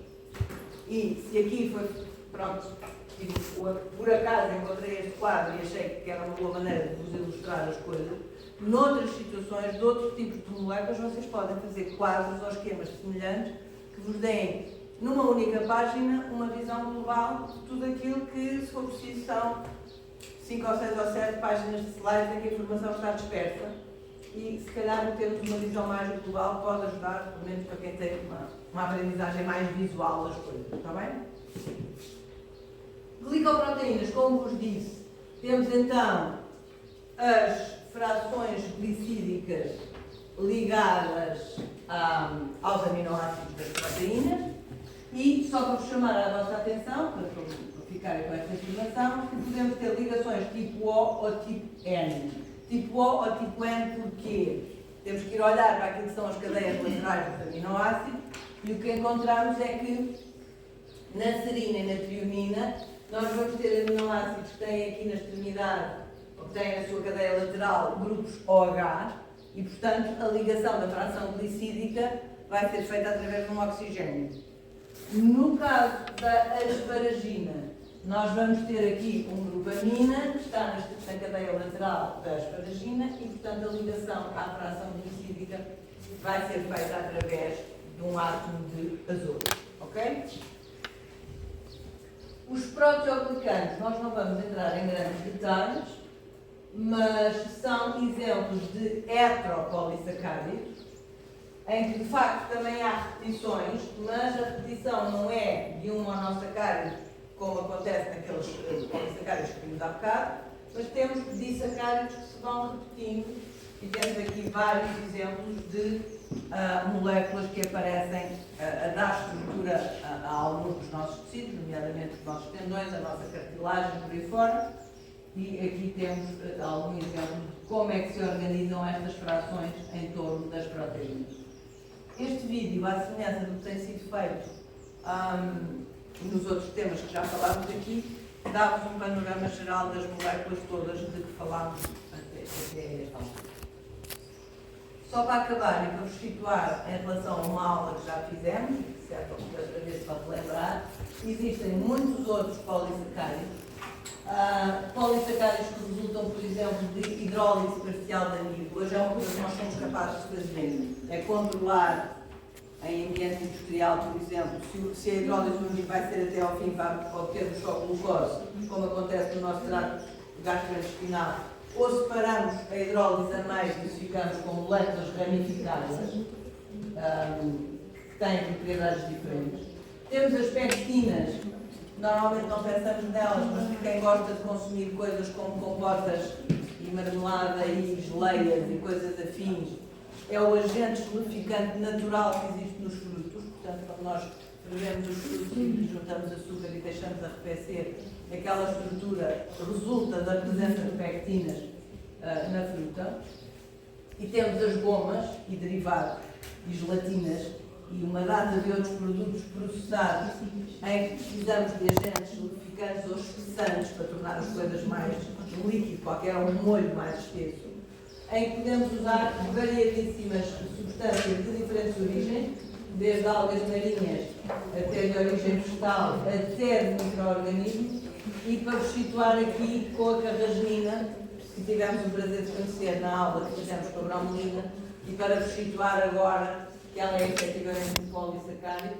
E se aqui foi, pronto, por acaso encontrei este quadro e achei que era uma boa maneira de vos ilustrar as coisas, noutras situações, de outros tipos de moléculas, vocês podem fazer quadros ou esquemas semelhantes que vos deem, numa única página, uma visão global de tudo aquilo que, se for preciso, são 5 ou 6 ou 7 páginas de slides em que a informação está dispersa e, se calhar, termos uma visão mais global pode ajudar, pelo menos para quem tem uma aprendizagem mais visual das coisas, está bem? Glicoproteínas, como vos disse, temos então as frações glicídicas ligadas aos aminoácidos das proteínas e, só para vos chamar a vossa atenção, para ficarem com esta informação, que podemos ter ligações tipo O ou tipo N. Tipo O ou tipo N porquê? Temos que ir olhar para aquilo que são as cadeias laterais dos aminoácidos e o que encontramos é que na serina e na trionina nós vamos ter aminoácidos que têm aqui na extremidade, ou que têm na sua cadeia lateral, grupos OH, e portanto a ligação da fração glicídica vai ser feita através de um oxigênio. No caso da asparagina, nós vamos ter aqui um grupo amina, que está na cadeia lateral da asparagina, e portanto a ligação à fração glicídica vai ser feita através de um átomo de azoto. Ok? Os proteoglicanos, nós não vamos entrar em grandes detalhes, mas são exemplos de heteropolissacáridos, em que de facto também há repetições, mas a repetição não é de um monossacárido, como acontece naqueles polissacáridos que vimos há bocado, mas temos disacáridos que se vão repetindo e temos aqui vários exemplos de moléculas que aparecem a dar estrutura a alguns dos nossos tecidos, nomeadamente os nossos tendões, a nossa cartilagem, por aí fora. E aqui temos algum exemplo de como é que se organizam estas frações em torno das proteínas. Este vídeo, à semelhança do que tem sido feito nos outros temas que já falámos aqui, dá-vos um panorama geral das moléculas todas de que falámos até esta altura. Só para acabar e para vos situar em relação a uma aula que já fizemos, certo? Outra vez para relembrar, existem muitos outros polissacáridos. Polissacáridos que resultam, por exemplo, de hidrólise parcial de amido. Hoje é uma coisa que nós somos capazes de fazer, é controlar em ambiente industrial, por exemplo, se a hidrólise do amido vai ser até ao fim para obtermos só glucose, como acontece no nosso trato gastrointestinal, ou separamos a hidrólise a meio e ficamos com moléculas ramificadas, que têm propriedades diferentes. Temos as pectinas. Normalmente não pensamos nelas, mas quem gosta de consumir coisas como compotas e marmelada e geleias e coisas afins, é o agente gelificante natural que existe nos frutos. Portanto, quando nós fervemos os frutos e juntamos açúcar e deixamos arrefecer, aquela estrutura resulta da presença de pectinas na fruta. E temos as gomas e derivados e gelatinas e uma data de outros produtos processados em que precisamos de agentes lubrificantes ou espessantes para tornar as coisas mais líquido, qualquer molho mais espesso, em que podemos usar variedíssimas substâncias de diferentes origens, desde algas marinhas até de origem vegetal, até de micro-organismos, e para vos situar aqui com a carrasmina, que tivemos o prazer de conhecer na aula que fizemos com a bromelina, e para vos situar agora que ela é efetivamente um polissacárido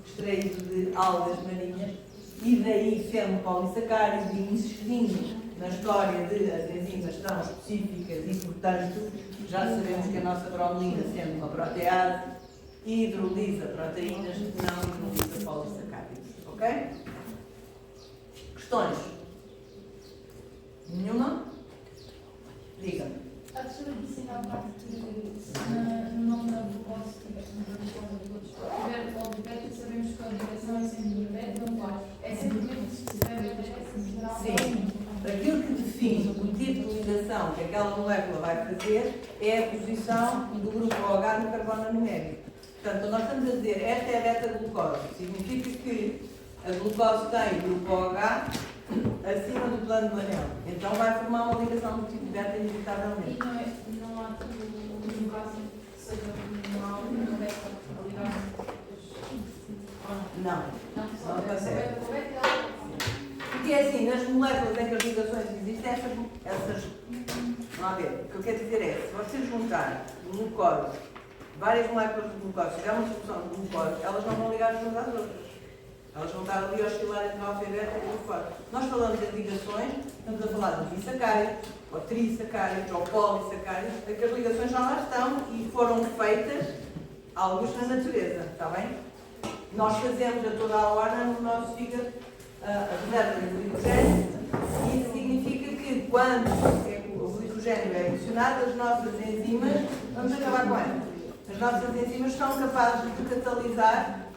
extraído de algas marinhas, e daí sendo um polissacárido e insistindo na história de as enzimas tão específicas e, portanto, já sabemos que a nossa bromelina, sendo uma protease, hidrolisa proteínas, não hidrolisa polissacáridos. Ok? Questões? Nenhuma? Diga-me. A professora disse há parte que no nome da glucose tiver beta, sabemos que a ligação é sempre beta ou 4. É simplesmente se tiver beta, é geral. Sim. Aquilo que define o tipo de ligação que aquela molécula vai fazer é a posição do grupo OH no carbono numérico. Portanto, nós estamos a dizer esta é a beta-glucose. Significa que a glucose tem o grupo OH acima do plano do anel. Então vai formar uma ligação do tipo beta inevitavelmente. E não há no caso que seja normal, não beta a ligar. Não acontece. Porque é assim, nas moléculas em que as ligações existem, essas vamos lá ver, o que eu quero dizer é, se você juntar glucose, várias moléculas de glucose, se tiver uma solução de glucose, elas não vão ligar umas às outras. Elas vão estar ali a oscilar entre alfa e beta e glucose. Nós falamos de ligações, estamos a falar de disacáridos, ou trissacáridos, ou polissacáridos, é que as ligações já lá estão e foram feitas alguns na natureza, está bem? Nós fazemos a toda a hora no nosso fígado a reserva de glicogênio, e isso significa que quando o glicogênio é adicionado, as nossas enzimas, vamos acabar com elas. As nossas enzimas são capazes de catalisar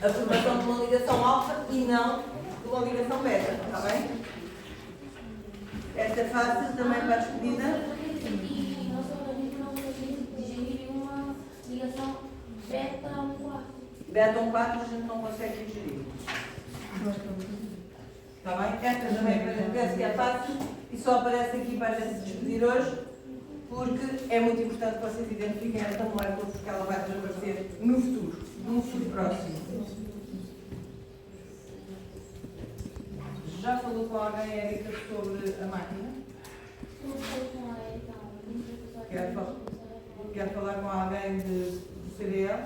a formação de uma ligação alfa e não de uma ligação beta, está bem? Esta é fácil também para a despedida. E nosso organismo não consegue digerir uma ligação beta 1,4. Beta 1,4 a gente não consegue digerir. Está bem? Esta também parece que é fácil e só aparece aqui para a gente se despedir hoje, porque é muito importante que vocês identifiquem esta molécula, porque ela vai desaparecer no futuro, num futuro próximo. Já falou com alguém, Érica, sobre a máquina? Quer falar com alguém de CDL?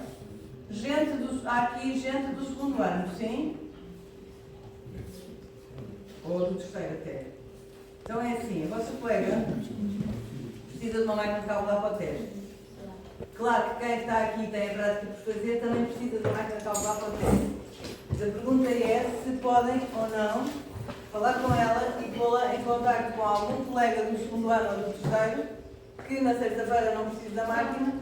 Há aqui gente do segundo ano, sim? Ou do terceiro até. Então é assim, a vossa colega precisa de uma máquina de calcular para o teste. Claro que quem está aqui e tem a prática por fazer também precisa de uma máquina de calcular para o teste. Mas a pergunta é se podem ou não falar com ela e pô-la em contacto com algum colega do segundo ano ou do terceiro que na sexta-feira não precisa da máquina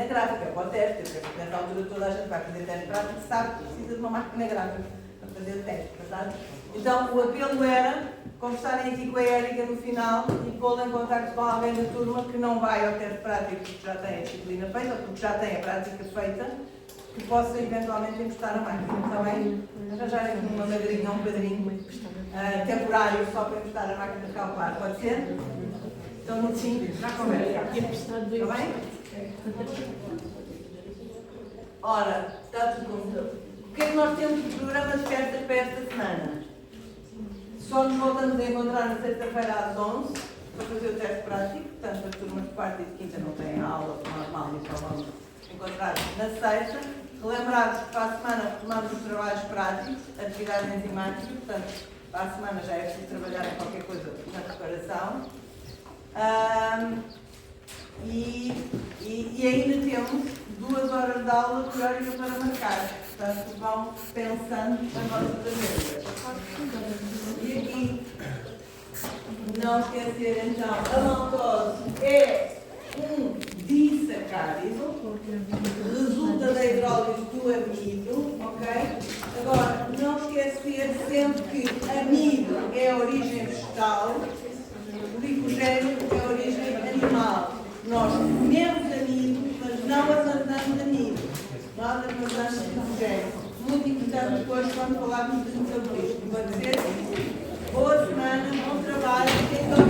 gráfica, para o teste, porque nessa altura toda a gente vai fazer teste prático e sabe que precisa de uma máquina gráfica para fazer o teste, verdade? Então o apelo era conversarem aqui com a Érica no final e pô-la em contacto com alguém da turma que não vai ao teste prático porque já tem a disciplina feita ou porque já tem a prática feita, que possa eventualmente encostar a máquina, está bem? Arranjar aqui uma madrinha ou um padrinho temporário só para encostar a máquina de calcular, pode ser? Então no fim, já conversa. Está bem? Ora, está tudo. O que é que nós temos de programa de festas para esta semana? Só nos voltamos a encontrar na sexta-feira às 11 para fazer o teste prático, portanto as turmas de quarta e de quinta não têm aula normal e só vamos encontrar na sexta. Relembrar-vos que para a semana retomamos os trabalhos práticos, atividades enzimáticas, portanto para a semana já é preciso trabalhar em qualquer coisa na preparação. E ainda temos 2 horas de aula teórica para marcar, portanto vão pensando nas vossas agendas. E aqui, não esquecer então, a maltose é um disacárido, resulta da hidrólise do amido, ok? Agora, não esquecer sempre que amido é a origem vegetal, glicogênio é a origem animal. Nós comemos amido, mas não armazenamos amido. Nós armazenamos glicogênio. Muito importante depois quando falarmos de metabolismo. Pode ser? Boa semana, bom trabalho.